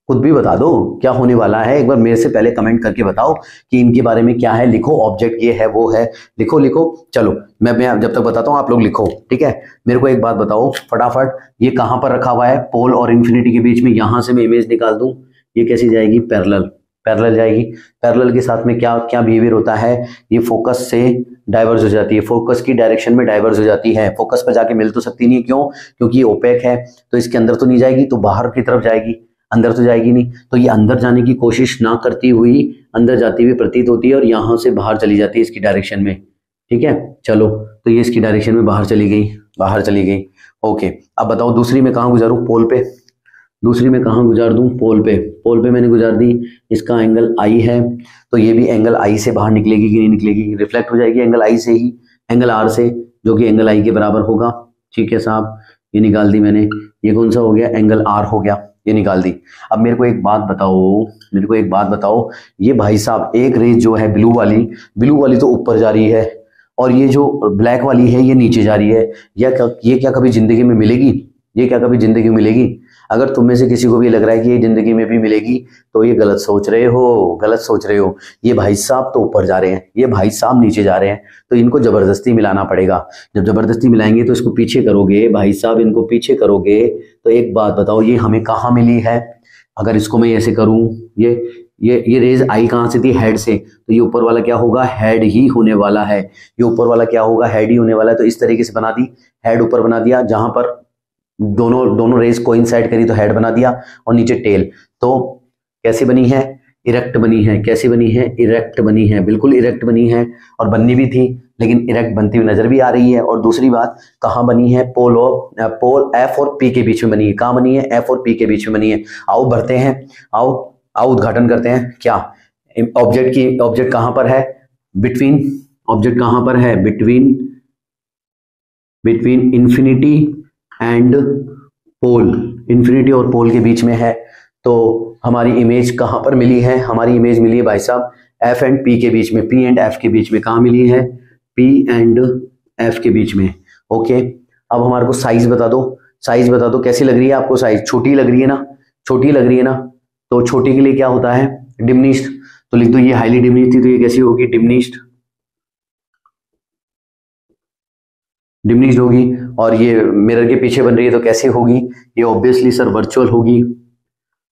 खुद भी बता दो क्या होने वाला है, एक बार मेरे से पहले कमेंट करके बताओ कि इनके बारे में क्या है। लिखो, ऑब्जेक्ट ये है वो है, लिखो। चलो मैं जब तक बताता हूँ आप लोग लिखो, ठीक है। मेरे को एक बात बताओ फटाफट, ये कहां पर रखा हुआ है? पोल और इन्फिनिटी के बीच में। यहां से मैं इमेज निकाल दूं, ये कैसी जाएगी? पैरेलल जाएगी। पैरेलल के साथ में क्या बिहेवियर होता है? ये फोकस से डाइवर्स हो जाती है, फोकस की डायरेक्शन में डाइवर्स हो जाती है। फोकस पर जाके मिल तो सकती नहीं है, क्यों? क्योंकि ये ओपेक है, तो इसके अंदर तो नहीं जाएगी, तो बाहर की तरफ जाएगी, अंदर तो जाएगी नहीं। तो ये अंदर जाने की कोशिश ना करती हुई अंदर जाती हुई प्रतीत होती है, और यहां से बाहर चली जाती है इसकी डायरेक्शन में, ठीक है। चलो तो ये इसकी डायरेक्शन में बाहर चली गई, ओके। अब बताओ दूसरी में कहां गुजारूं? पोल पे। दूसरी में कहां गुजार दूं? पोल पे मैंने गुजार दी। इसका एंगल आई है, तो ये भी एंगल आई से बाहर निकलेगी कि नहीं निकलेगी? रिफ्लेक्ट हो जाएगी एंगल आई से ही, एंगल आर से, जो कि एंगल आई के बराबर होगा, ठीक है साहब। ये निकाल दी मैंने। ये कौन सा हो गया? एंगल आर हो गया, ये निकाल दी। अब मेरे को एक बात बताओ, ये भाई साहब एक रेज जो है ब्लू वाली तो ऊपर जा रही है, और ये जो ब्लैक वाली है ये नीचे जा रही है। ये क्या कभी जिंदगी में मिलेगी? अगर तुम में से किसी को भी लग रहा है कि ये जिंदगी में भी मिलेगी, तो ये गलत सोच रहे हो। ये भाई साहब तो ऊपर जा रहे हैं, ये भाई साहब नीचे जा रहे हैं, तो इनको जबरदस्ती मिलाना पड़ेगा। जब जबरदस्ती मिलाएंगे तो इसको पीछे करोगे भाई साहब, इनको पीछे करोगे, तो एक बात बताओ ये हमें कहाँ मिली है? अगर इसको मैं ऐसे करूं, ये रेज आई कहाँ से थी? हेड से, तो ये ऊपर वाला क्या होगा? हेड ही होने वाला है। ये ऊपर वाला क्या होगा? हेड ही होने वाला है। तो इस तरीके से बना दी, हेड ऊपर बना दिया, जहां पर दोनों रेज कोइंसाइड करी तो हेड बना दिया, और नीचे टेल। तो कैसी बनी है? इरेक्ट बनी है। कैसी बनी है? इरेक्ट बनी है, बिल्कुल इरेक्ट बनी है, और बननी भी थी, लेकिन इरेक्ट बनती हुई नजर भी आ रही है। और दूसरी बात, कहाँ बनी है? पोल एफ और पी के बीच में बनी है। कहाँ बनी है? एफ और पी के बीच में बनी है। आओ भरते हैं, आओ उद्घाटन करते हैं। क्या ऑब्जेक्ट कहां पर है? ऑब्जेक्ट कहां पर है? Between infinity and pole, infinity और पोल के बीच में है। तो हमारी इमेज कहां पर मिली है? हमारी इमेज मिली है भाई साहब एफ एंड पी के बीच में, पी एंड एफ के बीच में। कहां मिली है? पी एंड एफ के बीच में, ओके। अब हमारे को साइज बता दो, कैसी लग रही है आपको? साइज छोटी लग रही है ना? तो छोटी के लिए क्या होता है? डिमिनिश्ड। तो लिख दो, ये हाईली डिमिनिश्ड थी, तो ये कैसी होगी? डिमिनिश्ड होगी। और ये मिरर के पीछे बन रही है तो कैसे होगी? ये ऑब्वियसली सर वर्चुअल होगी,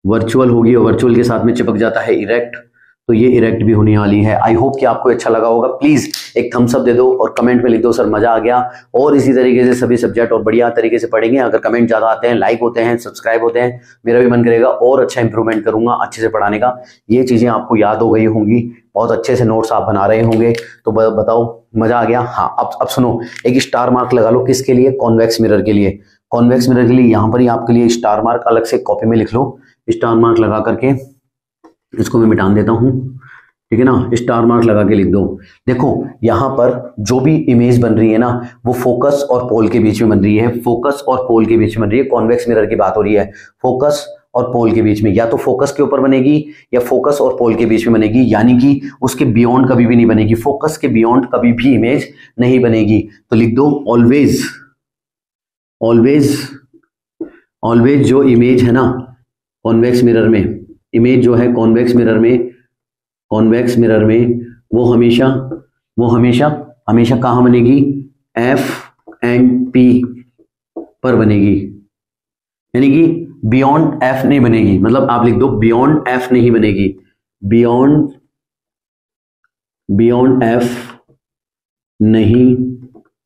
वर्चुअल होगी, और वर्चुअल के साथ में चिपक जाता है इरेक्ट, तो ये इरेक्ट भी होने वाली है। आई होप कि आपको अच्छा लगा होगा। प्लीज एक थम्स अप दे दो और कमेंट में लिख दो सर मजा आ गया। और इसी तरीके से सभी सब्जेक्ट और बढ़िया तरीके से पढ़ेंगे। अगर कमेंट ज्यादा आते हैं, लाइक होते हैं, सब्सक्राइब होते हैं, मेरा भी मन करेगा और अच्छा इंप्रूवमेंट करूंगा अच्छे से पढ़ाने का। ये चीजें आपको याद हो गई होंगी, बहुत अच्छे से नोट्स आप बना रहे होंगे, तो बताओ मजा आ गया? हाँ, अब सुनो, एक स्टार मार्क लगा लो। किसके लिए? कॉन्वेक्स मिरर के लिए। कॉन्वेक्स मिरर के लिए यहां पर ही आपके लिए स्टार मार्क अलग से कॉपी में लिख लो। स्टार मार्क लगा करके इसको मैं मिटा देता हूं, ठीक है ना? स्टार मार्क लगा के लिख दो। देखो यहां पर जो भी इमेज बन रही है ना, वो फोकस और पोल के बीच में बन रही है। फोकस और पोल के बीच में बन रही है। कॉन्वेक्स मिरर की बात हो रही है, फोकस और पोल के बीच में। या तो फोकस के ऊपर बनेगी या फोकस और पोल के बीच में बनेगी, यानी कि उसके बियॉन्ड कभी भी नहीं बनेगी। फोकस के बियॉन्ड कभी भी इमेज नहीं बनेगी। तो लिख दो ऑलवेज, ऑलवेज, ऑलवेज जो इमेज है ना कॉन्वेक्स मिरर में, इमेज जो है कॉन्वेक्स मिरर में, कॉन्वेक्स मिरर में वो हमेशा हमेशा कहां बनेगी? एफ एंड पी पर बनेगी, यानी कि बियॉन्ड एफ नहीं बनेगी। मतलब आप लिख दो बियॉन्ड एफ नहीं बनेगी। बियॉन्ड एफ नहीं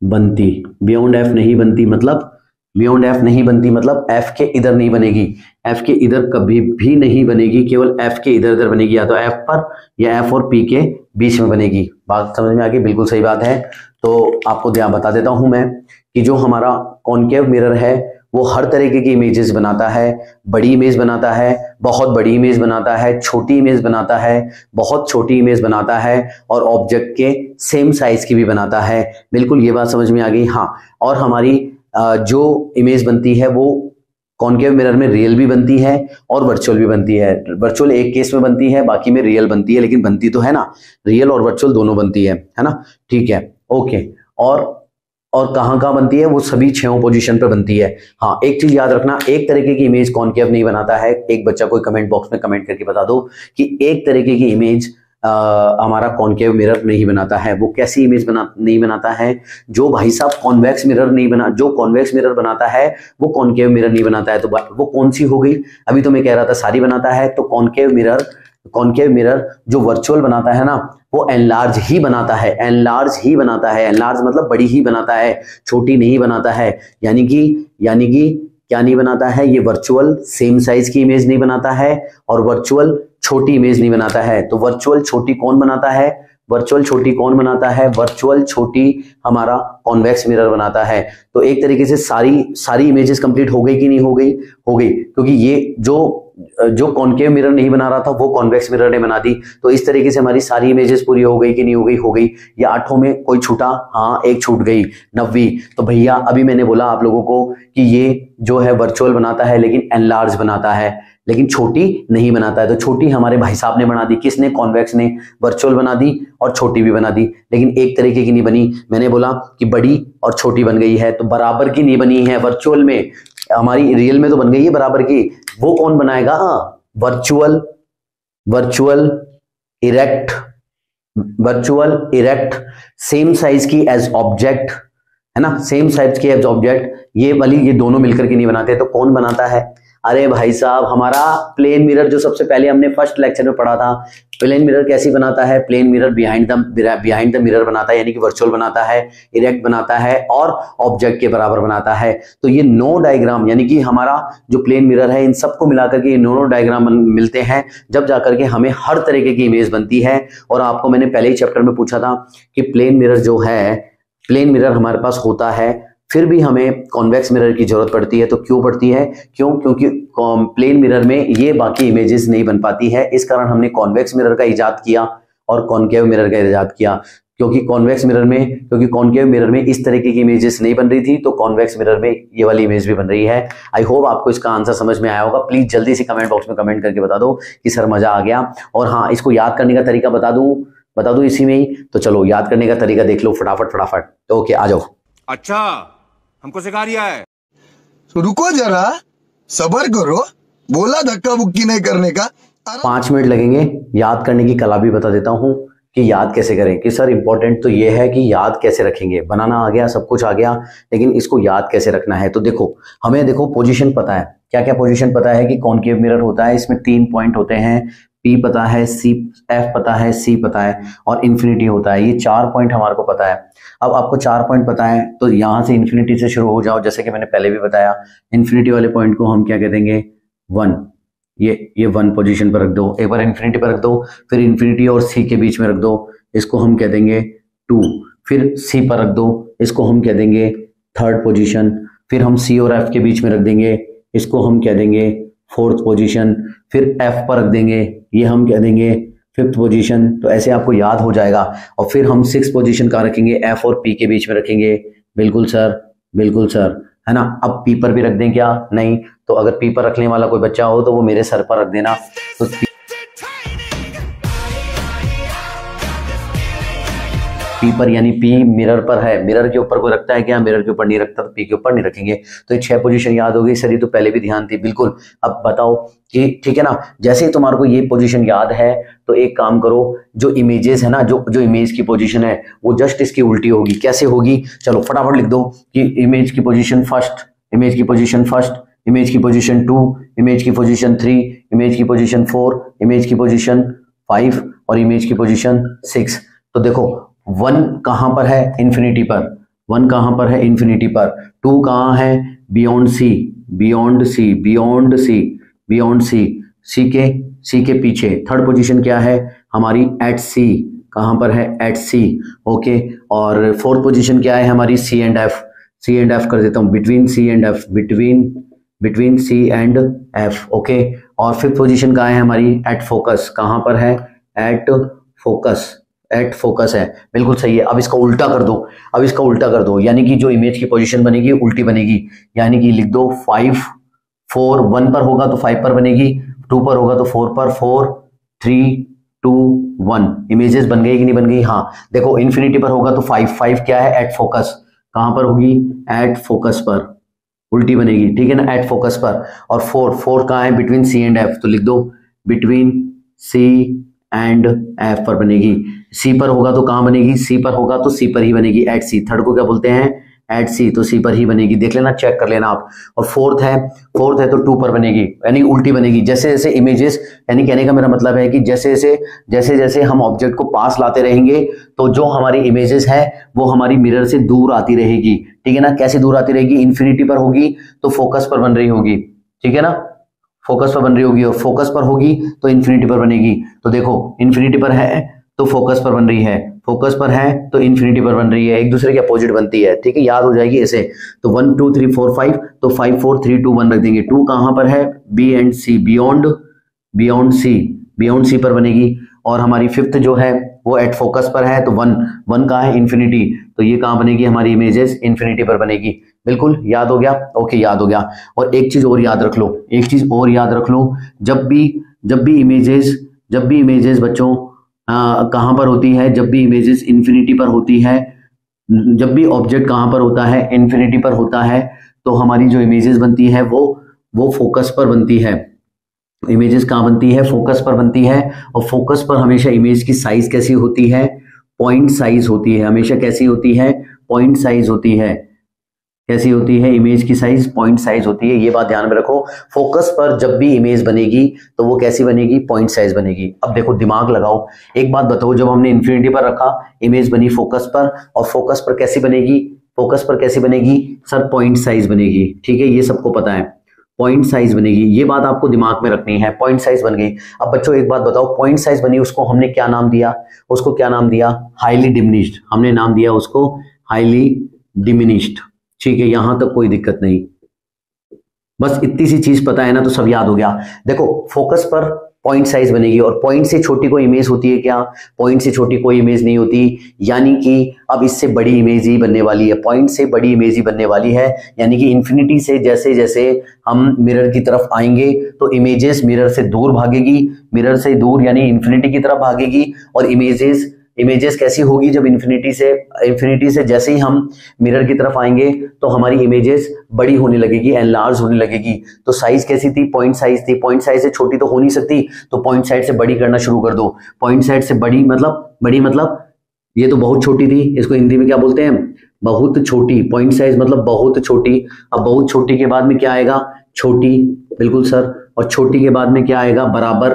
बनती। बियॉन्ड एफ नहीं बनती मतलब, बियॉन्ड एफ नहीं बनती मतलब एफ के इधर नहीं बनेगी। एफ के इधर कभी भी नहीं बनेगी, केवल एफ के इधर इधर बनेगी, या तो एफ पर या एफ और पी के बीच में बनेगी। बात समझ में आ गई? बिल्कुल सही बात है। तो आपको ध्यान बता देता हूं मैं कि जो हमारा कॉनकेव मिरर है वो हर तरीके की इमेजेस बनाता है। बड़ी इमेज बनाता है, बहुत बड़ी इमेज बनाता है, छोटी इमेज बनाता है, बहुत छोटी इमेज बनाता है, और ऑब्जेक्ट के सेम साइज की भी बनाता है। बिल्कुल ये बात समझ में आ गई? हाँ, और हमारी जो इमेज बनती है वो कॉनकेव मिरर में रियल भी बनती है और वर्चुअल भी बनती है। वर्चुअल एक केस में बनती है, बाकी में रियल बनती है, लेकिन बनती तो है ना, रियल और वर्चुअल दोनों बनती है ना? ठीक है, ओके। और कहां बनती है? वो सभी 6 पोजीशन पे बनती है। हाँ, एक चीज याद रखना, एक तरीके की इमेज कॉनकेव नहीं बनाता है। एक बच्चा कोई कमेंट बॉक्स में कमेंट करके बता दो कि एक तरीके की इमेज हमारा कॉनकेव मिरर नहीं बनाता है। वो कैसी इमेज नहीं बनाता है? जो भाई साहब कॉन्वेक्स मिरर नहीं बना, जो कॉन्वेक्स मिरर बनाता है वो कॉनकेव मिरर नहीं बनाता है। तो वो कौन सी हो गई? अभी तो मैं कह रहा था सारी बनाता है। तो कॉनकेव मिरर जो वर्चुअल बनाता है ना, वो एनलार्ज ही बनाता है। एनलार्ज ही बनाता है। एनलार्ज मतलब बड़ी ही बनाता है, छोटी नहीं बनाता है। यानी कि क्या नहीं बनाता है? ये वर्चुअल सेम साइज की इमेज नहीं बनाता है, और वर्चुअल छोटी इमेज नहीं बनाता है। तो वर्चुअल छोटी कौन बनाता है? वर्चुअल छोटी कौन बनाता है? वर्चुअल छोटी हमारा कॉन्वेक्स मिरर बनाता है। तो एक तरीके से सारी इमेजेस कंप्लीट हो गई कि नहीं हो गई? हो गई, क्योंकि ये जो कॉनकेव मिरर नहीं बना रहा था वो कॉन्वेक्स मिरर ने बना दी। तो इस तरीके से हमारी सारी इमेजेस पूरी हो गई कि नहीं हो गई? हो गई। या 8 में कोई छूटा? हाँ, एक छूट गई, 90। तो भैया अभी मैंने बोला आप लोगों को कि ये जो है वर्चुअल बनाता है लेकिन एनलार्ज बनाता है, लेकिन छोटी नहीं बनाता है। तो छोटी हमारे भाई साहब ने बना दी। किसने? कॉन्वेक्स ने। वर्चुअल बना दी और छोटी भी बना दी, लेकिन एक तरीके की नहीं बनी। मैंने बोला कि बड़ी और छोटी बन गई है, तो बराबर की नहीं बनी है। वर्चुअल में हमारी, रियल में तो बन गई है बराबर की। वो कौन बनाएगा? वर्चुअल इरेक्ट सेम साइज की एज ऑब्जेक्ट, है ना? सेम साइज की एज ऑब्जेक्ट। ये दोनों मिलकर के नहीं बनाते। तो कौन बनाता है? अरे भाई साहब, हमारा प्लेन मिरर जो सबसे पहले हमने फर्स्ट लेक्चर में पढ़ा था। प्लेन मिरर कैसी बनाता है? Plane mirror behind the mirror बनाता है, यानी कि वर्चुअल बनाता है, इरेक्ट बनाता है और ऑब्जेक्ट के बराबर बनाता है। तो ये 9 डायग्राम, यानी कि हमारा जो प्लेन मिरर है, इन सबको मिलाकर के ये 9 डायग्राम मिलते हैं, जब जाकर के हमें हर तरीके की इमेज बनती है। और आपको मैंने पहले ही चैप्टर में पूछा था कि प्लेन मिरर हमारे पास होता है, फिर भी हमें कॉन्वेक्स मिरर की जरूरत पड़ती है। तो क्यों पड़ती है? क्योंकि प्लेन मिरर में ये बाकी इमेजेस नहीं बन पाती है। इस कारण हमने कॉन्वेक्स मिरर का इजाद किया और कॉनकेव मिरर का इजाद किया। क्योंकि कॉनकेव मिरर में इस तरीके की इमेजेस नहीं बन रही थी, तो कॉन्वेक्स मिरर में ये वाली इमेज भी बन रही है। आई होप आपको इसका आंसर समझ में आया होगा। प्लीज जल्दी से कमेंट बॉक्स में कमेंट करके बता दो कि सर मजा आ गया। और हाँ, इसको याद करने का तरीका बता दूं इसी में ही। तो चलो याद करने का तरीका देख लो फटाफट। तो ओके, आ जाओ। अच्छा, हमको सिखा रिया है? तो रुको जरा, सबर करो, बोला धक्का बुक्की नहीं करने का। 5 मिनट लगेंगे। याद करने की कला भी बता देता हूं। कि याद कैसे करें, कि सर इंपॉर्टेंट तो ये है कि याद कैसे रखेंगे। बनाना आ गया, सब कुछ आ गया, लेकिन इसको याद कैसे रखना है। तो देखो हमें देखो पोजीशन पता है, क्या क्या पोजीशन पता है कि कॉनकेव मिरर होता है, इसमें 3 पॉइंट होते हैं, P पता है, C F पता है, C पता है और इन्फिनिटी होता है। ये 4 पॉइंट हमारे को पता है। अब आपको 4 पॉइंट पता है तो यहाँ से इन्फिनिटी से शुरू हो जाओ, जैसे कि मैंने पहले भी बताया। इन्फिनिटी वाले पॉइंट को हम क्या कह देंगे, 1। ये 1 पोजीशन पर रख दो, एक बार इन्फिनिटी पर रख दो, फिर इन्फिनिटी और C के बीच में रख दो, इसको हम कह देंगे 2। फिर C पर रख दो, इसको हम कह देंगे 3rd पोजीशन। फिर हम C और F के बीच में रख देंगे, इसको हम कह देंगे 4th पोजीशन। फिर F पर रख देंगे, ये हम कह देंगे 5th पोजीशन। तो ऐसे आपको याद हो जाएगा। और फिर हम 6th पोजीशन कहाँ रखेंगे, F और P के बीच में रखेंगे। बिल्कुल सर, बिल्कुल सर, है ना। अब P पर भी रख दें क्या, नहीं, तो अगर P पर रखने वाला कोई बच्चा हो तो वो मेरे सर पर रख देना। तो P पर यानी P मिरर पर है, मिरर के ऊपर कोई रखता है क्या, मिरर के ऊपर नहीं रखता, तो P के ऊपर नहीं रखेंगे। तो ये 6 पोजीशन याद हो गई सर, ये तो पहले भी ध्यान थी। बिल्कुल। अब बताओ कि ठीक है ना, जैसे ही तुम्हारे को ये पोजीशन याद है तो एक काम करो, जो इमेजेस है ना, जो इमेज की पोजीशन है वो जस्ट इसकी उल्टी होगी। कैसे होगी, चलो फटाफट लिख दो कि इमेज की पोजीशन फर्स्ट, इमेज की पोजीशन फर्स्ट, इमेज की पोजीशन 2, इमेज की पोजीशन 3, इमेज की पोजीशन 4, इमेज की पोजीशन 5 और इमेज की पोजीशन 6। तो देखो 1 कहां पर है, इन्फिनिटी पर। 1 कहां पर है, इन्फिनिटी पर। 2 कहां है, beyond C, beyond C, beyond C, beyond C, C के पीछे। 3rd पोजीशन क्या है हमारी, एट सी। कहां पर है, एट सी। ओके। और 4th पोजीशन क्या है हमारी, C and F. C and F कर देता हूं, between C and F, between C and F. Okay. और 5th पोजीशन कहाँ है हमारी, एट फोकस। कहां पर है, एट फोकस, एट फोकस है। बिल्कुल सही है। अब इसका उल्टा कर दो, अब इसका उल्टा कर दो, यानी कि जो इमेज की पोजीशन बनेगी उल्टी बनेगी। यानी कि लिख दो 5 4, 1 पर होगा तो 5 पर बनेगी, 2 पर होगा तो 4 पर, 4 3 2 1। इमेजेस बन गई कि नहीं बन गई, हाँ। देखो इन्फिनिटी पर होगा तो 5 क्या है, एट फोकस। कहां पर होगी, एट फोकस पर, उल्टी बनेगी, ठीक है ना, एट फोकस पर। और 4 कहां है, बिटवीन सी एंड एफ, तो लिख दो बिटवीन सी एंड एफ पर बनेगी। सी पर होगा तो कहां बनेगी, सी पर होगा तो सी पर ही बनेगी, एट सी। 3rd को क्या बोलते हैं, एट सी, तो सी पर ही बनेगी। देख लेना, चेक कर लेना आप। और 4th है तो 2 पर बनेगी, यानी उल्टी बनेगी। जैसे जैसे इमेजेस, यानी कहने का मेरा मतलब है कि जैसे जैसे हम ऑब्जेक्ट को पास लाते रहेंगे तो जो हमारी इमेजेस है वो हमारी मिरर से दूर आती रहेगी, ठीक है ना। कैसे दूर आती रहेगी, इन्फिनिटी पर होगी तो फोकस पर बन रही होगी, ठीक है ना, फोकस पर बन रही होगी। और फोकस पर होगी तो इन्फिनिटी पर बनेगी। तो देखो इन्फिनिटी पर है तो फोकस पर बन रही है, फोकस पर है तो इन्फिनिटी पर बन रही है, एक दूसरे के अपोजिट बनती है, ठीक है, याद हो जाएगी ऐसे। तो 1 2 3 4 5, तो 5 4 3 2 1 रख देंगे। 2 कहां पर है, B and C, beyond C पर बनेगी। और हमारी 5th जो है वो एट फोकस पर है तो 1 कहां है, इन्फिनिटी, तो ये कहां बनेगी हमारी इमेजेस, इन्फिनिटी पर बनेगी। बिल्कुल याद हो गया, ओके याद हो गया। और एक चीज और याद रख लो, एक चीज और याद रख लो, जब भी इमेजेस बच्चों कहां पर होती है, जब भी इमेजेस इन्फिनिटी पर होती है, जब भी ऑब्जेक्ट कहां पर होता है, इन्फिनिटी पर होता है, तो हमारी जो इमेजेस बनती है वो फोकस पर बनती है। इमेजेस कहां बनती है, फोकस पर बनती है। और फोकस पर हमेशा इमेज की साइज कैसी होती है, पॉइंट साइज होती है, हमेशा कैसी होती है, पॉइंट साइज होती है। कैसी होती है, इमेज की साइज पॉइंट साइज होती है, ये बात ध्यान में रखो। फोकस पर जब भी इमेज बनेगी तो वो कैसी बनेगी, पॉइंट साइज बनेगी। अब देखो दिमाग लगाओ, एक बात बताओ, जब हमने इन्फिनिटी पर रखा, इमेज बनी फोकस पर, और फोकस पर कैसी बनेगी, फोकस पर कैसी बनेगी सर, पॉइंट साइज बनेगी, ठीक है, ये सबको पता है, पॉइंट साइज बनेगी। ये बात आपको दिमाग में रखनी है, पॉइंट साइज बन गई। अब बच्चों एक बात बताओ, पॉइंट साइज बनी, उसको हमने क्या नाम दिया, उसको क्या नाम दिया, हाईली डिमिनिश्ड, हमने नाम दिया उसको हाईली डिमिनिश्ड, ठीक है, यहां तक कोई दिक्कत नहीं। बस इतनी सी चीज पता है ना तो सब याद हो गया। देखो फोकस पर पॉइंट साइज बनेगी, और पॉइंट से छोटी कोई इमेज होती है क्या, पॉइंट से छोटी कोई इमेज नहीं होती, यानी कि अब इससे बड़ी इमेज ही बनने वाली है, पॉइंट से बड़ी इमेज ही बनने वाली है। यानी कि इन्फिनिटी से जैसे जैसे हम मिरर की तरफ आएंगे तो इमेजेस मिरर से दूर भागेगी, मिरर से दूर यानी इन्फिनिटी की तरफ भागेगी, और इमेजेस कैसी होगी जब इन्फिनिटी से जैसे ही हम मिरर की तरफ आएंगे तो हमारी इमेजेस बड़ी होने लगेगी, एनलार्ज होने लगेगी। तो साइज कैसी थी, पॉइंट साइज थी। पॉइंट साइज से छोटी तो हो नहीं सकती, तो पॉइंट साइज से बड़ी करना शुरू कर दो। पॉइंट साइज से बड़ी मतलब ये तो बहुत छोटी थी, इसको हिंदी में क्या बोलते हैं, बहुत छोटी। पॉइंट साइज मतलब बहुत छोटी। अब बहुत छोटी के बाद में क्या आएगा, छोटी, बिल्कुल सर। और छोटी के बाद में क्या आएगा, बराबर,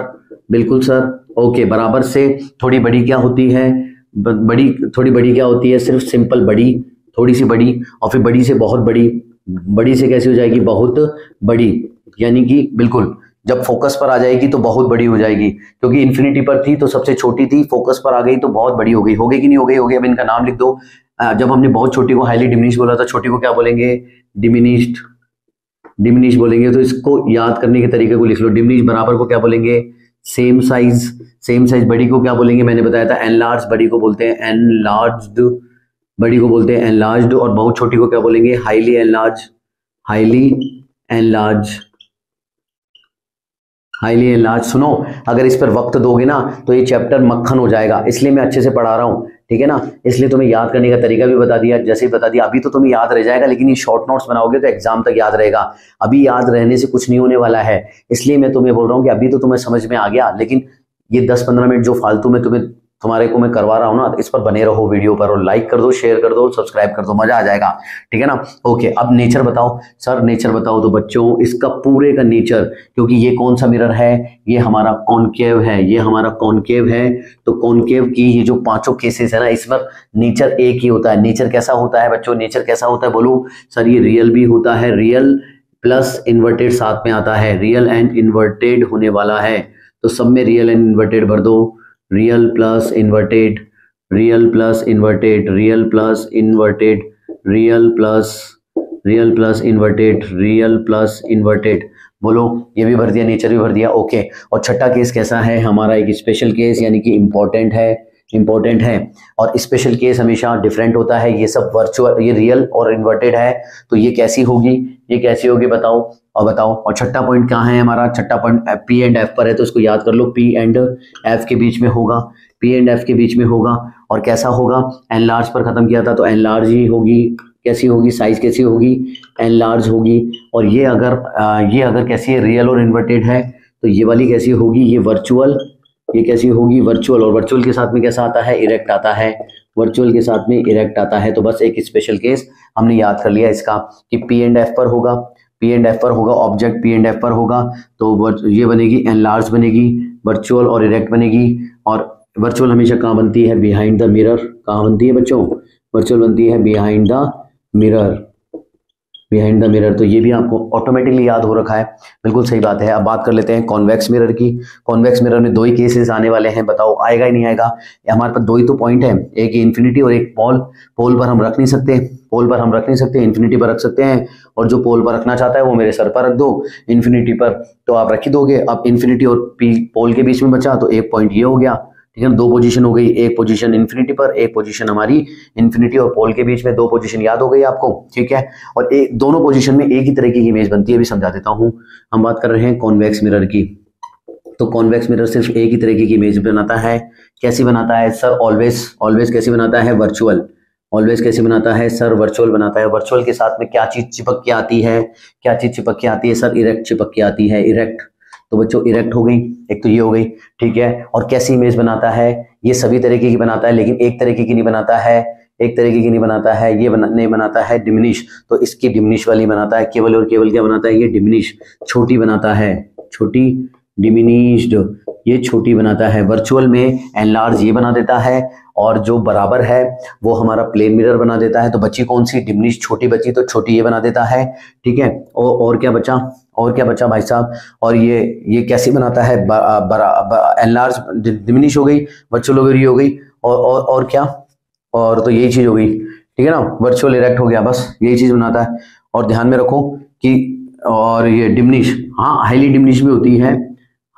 बिल्कुल सर। ओके, बराबर से थोड़ी बड़ी क्या होती है, बड़ी, थोड़ी बड़ी क्या होती है, सिर्फ सिंपल बड़ी, थोड़ी सी बड़ी। और फिर बड़ी से बहुत बड़ी, बड़ी से कैसी हो जाएगी, बहुत बड़ी, यानी कि बिल्कुल जब फोकस पर आ जाएगी तो बहुत बड़ी हो जाएगी, क्योंकि इन्फिनिटी पर थी तो सबसे छोटी थी, फोकस पर आ गई तो बहुत बड़ी हो गई। हो गई कि नहीं हो गई, हो गई। अब इनका नाम लिख दो। जब हमने बहुत छोटी को हाईली डिमिनिश बोला था, छोटी को क्या बोलेंगे, डिमिनिश्ड, डिमिनिश बोलेंगे। तो इसको याद करने के तरीके को लिख लो। डिमिनिश बराबर को क्या बोलेंगे, सेम साइज, सेम साइज। बड़ी को क्या बोलेंगे, मैंने बताया था एनलार्ज, बड़ी को बोलते हैं एनलार्ज्ड, बड़ी को बोलते हैं एनलार्ज्ड। और बहुत छोटी को क्या बोलेंगे, highly enlarge, highly enlarge, highly enlarge. सुनो, अगर इस पर वक्त दोगे ना तो ये चैप्टर मक्खन हो जाएगा, इसलिए मैं अच्छे से पढ़ा रहा हूँ, ठीक है ना। इसलिए तुम्हें याद करने का तरीका भी बता दिया, जैसे ही बता दिया। अभी तो तुम्हें याद रह जाएगा, लेकिन ये शॉर्ट नोट्स बनाओगे तो एग्जाम तक याद रहेगा। अभी याद रहने से कुछ नहीं होने वाला है, इसलिए मैं तुम्हें बोल रहा हूँ कि अभी तो तुम्हें समझ में आ गया, लेकिन ये 10-15 मिनट जो फालतू में तुम्हारे को मैं करवा रहा हूँ ना, इस पर बने रहो वीडियो पर, और लाइक कर दो, शेयर कर दो, सब्सक्राइब कर दो, मजा आ जाएगा, ठीक है ना। ओके, अब नेचर बताओ सर, नेचर बताओ। तो बच्चों इसका पूरे का नेचर, क्योंकि ये कौन सा मिरर है, ये हमारा कॉनकेव है, ये हमारा कॉनकेव है। तो कॉनकेव की ये जो 5 केसेस है ना, इसमें नेचर एक ही होता है। नेचर कैसा होता है बच्चों, नेचर कैसा होता है बोलो सर। ये रियल भी होता है, रियल प्लस इन्वर्टेड साथ में आता है, रियल एंड इन्वर्टेड होने वाला है। तो सब में रियल एंड इन्वर्टेड भर दो, real plus inverted, real plus inverted, real plus inverted, real plus inverted, real plus inverted. बोलो, ये भी भर दिया, नेचर भी भर दिया। ओके, और छठा केस कैसा है हमारा, एक स्पेशल केस, यानी कि इंपॉर्टेंट है। और स्पेशल केस हमेशा डिफरेंट होता है। ये सब वर्चुअल, ये रियल और इन्वर्टेड है, तो ये कैसी होगी, ये कैसी होगी बताओ। और छठा पॉइंट कहाँ है हमारा, छठा पॉइंट पी एंड एफ पर है, तो इसको याद कर लो। पी एंड एफ के बीच में होगा, पी एंड एफ के बीच में होगा। और कैसा होगा, एनलार्ज पर खत्म किया था तो एनलार्ज ही होगी। कैसी होगी, साइज कैसी होगी, एनलार्ज होगी। और ये अगर कैसी है, रियल और इन्वर्टेड है, तो ये वाली कैसी होगी, ये वर्चुअल, ये कैसी होगी, वर्चुअल। और वर्चुअल के साथ में कैसा आता है, इरेक्ट आता है, वर्चुअल के साथ में इरेक्ट आता है। तो बस एक स्पेशल केस हमने याद कर लिया इसका, कि पी एंड एफ पर होगा, पी एंड एफ पर होगा, ऑब्जेक्ट पी एंड एफ पर होगा, तो ये बनेगी एनलार्ज बनेगी, वर्चुअल और इरेक्ट बनेगी। और वर्चुअल हमेशा कहाँ बनती है, बिहाइंड द मिरर। कहाँ बनती है बच्चों, वर्चुअल बनती है behind the mirror, behind the mirror. तो ये भी आपको ऑटोमेटिकली याद हो रखा है, बिल्कुल सही बात है। अब बात कर लेते हैं कॉन्वेक्स मिरर की। कॉन्वेक्स मिरर में 2 ही केसेस आने वाले हैं, बताओ आएगा ही नहीं आएगा। हमारे पास 2 ही तो पॉइंट है, एक इन्फिनिटी और एक पोल। पोल पर हम रख नहीं सकते, पोल पर हम रख नहीं सकते, इन्फिनिटी पर रख सकते हैं। और जो पोल पर रखना चाहता है वो मेरे सर पर रख दो, इन्फिनिटी पर तो आप रख ही दोगे। अब इन्फिनिटी और पोल के बीच में बचा तो एक पॉइंट ये हो गया, ठीक है। 2 पोजीशन हो गई, एक पोजीशन इन्फिनिटी पर, एक पोजीशन हमारी इन्फिनिटी और पोल के बीच में। 2 पोजीशन याद हो गई आपको, ठीक है। और दोनों पोजीशन में एक ही तरह की इमेज बनती है, अभी समझा देता हूं। हम बात कर रहे हैं कॉन्वेक्स मिरर की। तो कॉन्वेक्स मिरर सिर्फ एक ही तरह की इमेज बनाता है। कैसी बनाता है सर, ऑलवेज कैसी बनाता है, वर्चुअल। ऑलवेज कैसे बनाता है सर, वर्चुअल बनाता है। वर्चुअल के साथ में क्या चीज चिपक के आती है, क्या चीज चिपक के आती है सर, इरेक्ट चिपक के आती है, इरेक्ट। तो बच्चों इरेक्ट हो गई, एक तो ये हो गई, ठीक है। और कैसी इमेज बनाता है, ये सभी तरीके की बनाता है, लेकिन एक तरीके की नहीं बनाता है, एक तरीके की नहीं बनाता है, ये नहीं बनाता है डिमिनिश। तो इसकी डिमिनिश वाली बनाता है, केवल और केवल क्या बनाता है, ये डिमिनिश, छोटी बनाता है, छोटी, डिमिनिश्ड, ये छोटी बनाता है। वर्चुअल में एनलार्ज ये बना देता है, और जो बराबर है वो हमारा प्लेन मिरर बना देता है। तो बच्ची कौन सी, डिमिनिश छोटी बची, तो छोटी ये बना देता है, ठीक है। और क्या बचा, और क्या बचा भाई साहब, और ये कैसी बनाता है, एनलार्ज, डिमिनिश हो गई, वर्चुअल हो गई, हो गई। और क्या, और तो यही चीज हो गई, ठीक है ना। वर्चुअल इरेक्ट हो गया, बस यही चीज बनाता है। और ध्यान में रखो कि, और ये डिमिनिश, हाँ हाईली डिमिनिश भी होती है,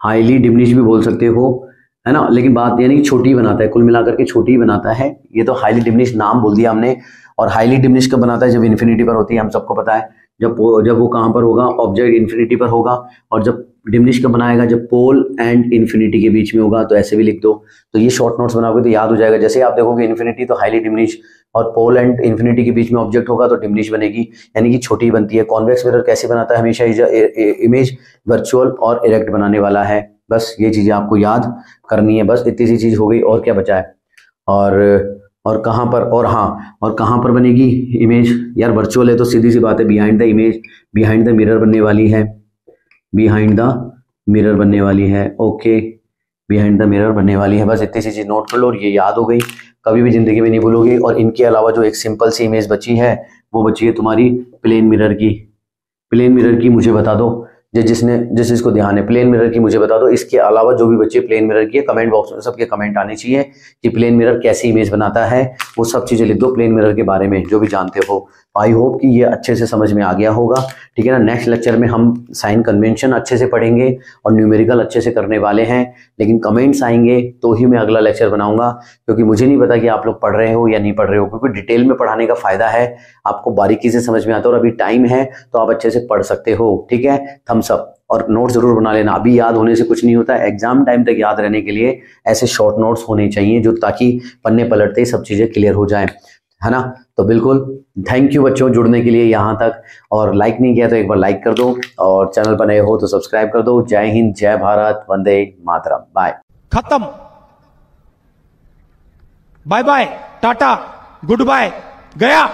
हाईली डिमिनिश भी बोल सकते हो, है ना। लेकिन बात यानी कि छोटी बनाता है, कुल मिलाकर के छोटी ही बनाता है। ये तो हाईली डिमिनिश नाम बोल दिया हमने। और हाईली डिमिनिश कब बनाता है, जब इन्फिनिटी पर होती है, हम सबको पता है। जब वो कहाँ पर होगा, ऑब्जेक्ट इन्फिनिटी पर होगा। और जब डिमिनिश कब बनाएगा, जब पोल एंड इन्फिनिटी के बीच में होगा, तो ऐसे भी लिख दो। तो ये शॉर्ट नोट्स बनाओगे तो याद हो जाएगा। जैसे आप देखोगे इन्फिनिटी तो हाईली डिमिनिश, और पोल एंड इन्फिनिटी के बीच में ऑब्जेक्ट होगा तो डिमिनिश बनेगी, यानी कि छोटी बनती है। कॉन्वेक्स मिरर कैसे बनाता है, हमेशा इमेज वर्चुअल और इरेक्ट बनाने वाला है। बस ये चीजें आपको याद करनी है, बस इतनी सी चीज हो गई, और क्या बचा है। और कहाँ पर, और हाँ, और कहाँ पर बनेगी इमेज यार, वर्चुअल है तो सीधी सी बात है behind the image, behind the mirror बनने वाली है, बिहाइंड द मिरर बनने वाली है। ओके, बिहाइंड द मिरर बनने वाली है। बस इतनी सी चीज नोट कर लो और ये याद हो गई, कभी भी जिंदगी में नहीं भूलोगे। और इनके अलावा जो एक सिंपल सी इमेज बची है वो बची है तुम्हारी प्लेन मिरर की। प्लेन मिरर की मुझे बता दो, जिस इसको ध्यान है, प्लेन मिरर की मुझे बता दो। इसके अलावा जो भी बच्चे प्लेन मिरर की है, कमेंट बॉक्स में सबके कमेंट आने चाहिए कि प्लेन मिरर कैसी इमेज बनाता है, वो सब चीजें लिख दो प्लेन मिरर के बारे में जो भी जानते हो। आई होप कि ये अच्छे से समझ में आ गया होगा, ठीक है ना। नेक्स्ट लेक्चर में हम साइन कन्वेंशन अच्छे से पढ़ेंगे और न्यूमेरिकल अच्छे से करने वाले हैं, लेकिन कमेंट्स आएंगे तो ही मैं अगला लेक्चर बनाऊंगा, क्योंकि मुझे नहीं पता कि आप लोग पढ़ रहे हो या नहीं पढ़ रहे हो, क्योंकि डिटेल में पढ़ाने का फायदा है, आपको बारीकी से समझ में आता है, और अभी टाइम है तो आप अच्छे से पढ़ सकते हो, ठीक है। थम्स अप, और नोट जरूर बना लेना, अभी याद होने से कुछ नहीं होता है, एग्जाम टाइम तक याद रहने के लिए ऐसे शॉर्ट नोट्स होने चाहिए, जो ताकि पन्ने पलटते ही सब चीजें क्लियर हो जाए, है ना। तो बिल्कुल थैंक यू बच्चों जुड़ने के लिए यहाँ तक, और लाइक नहीं किया तो एक बार लाइक कर दो, और चैनल पर नए हो तो सब्सक्राइब कर दो। जय हिंद, जय भारत, वंदे मातरम, बाय। खत्म, bye bye, tata, good bye, गया।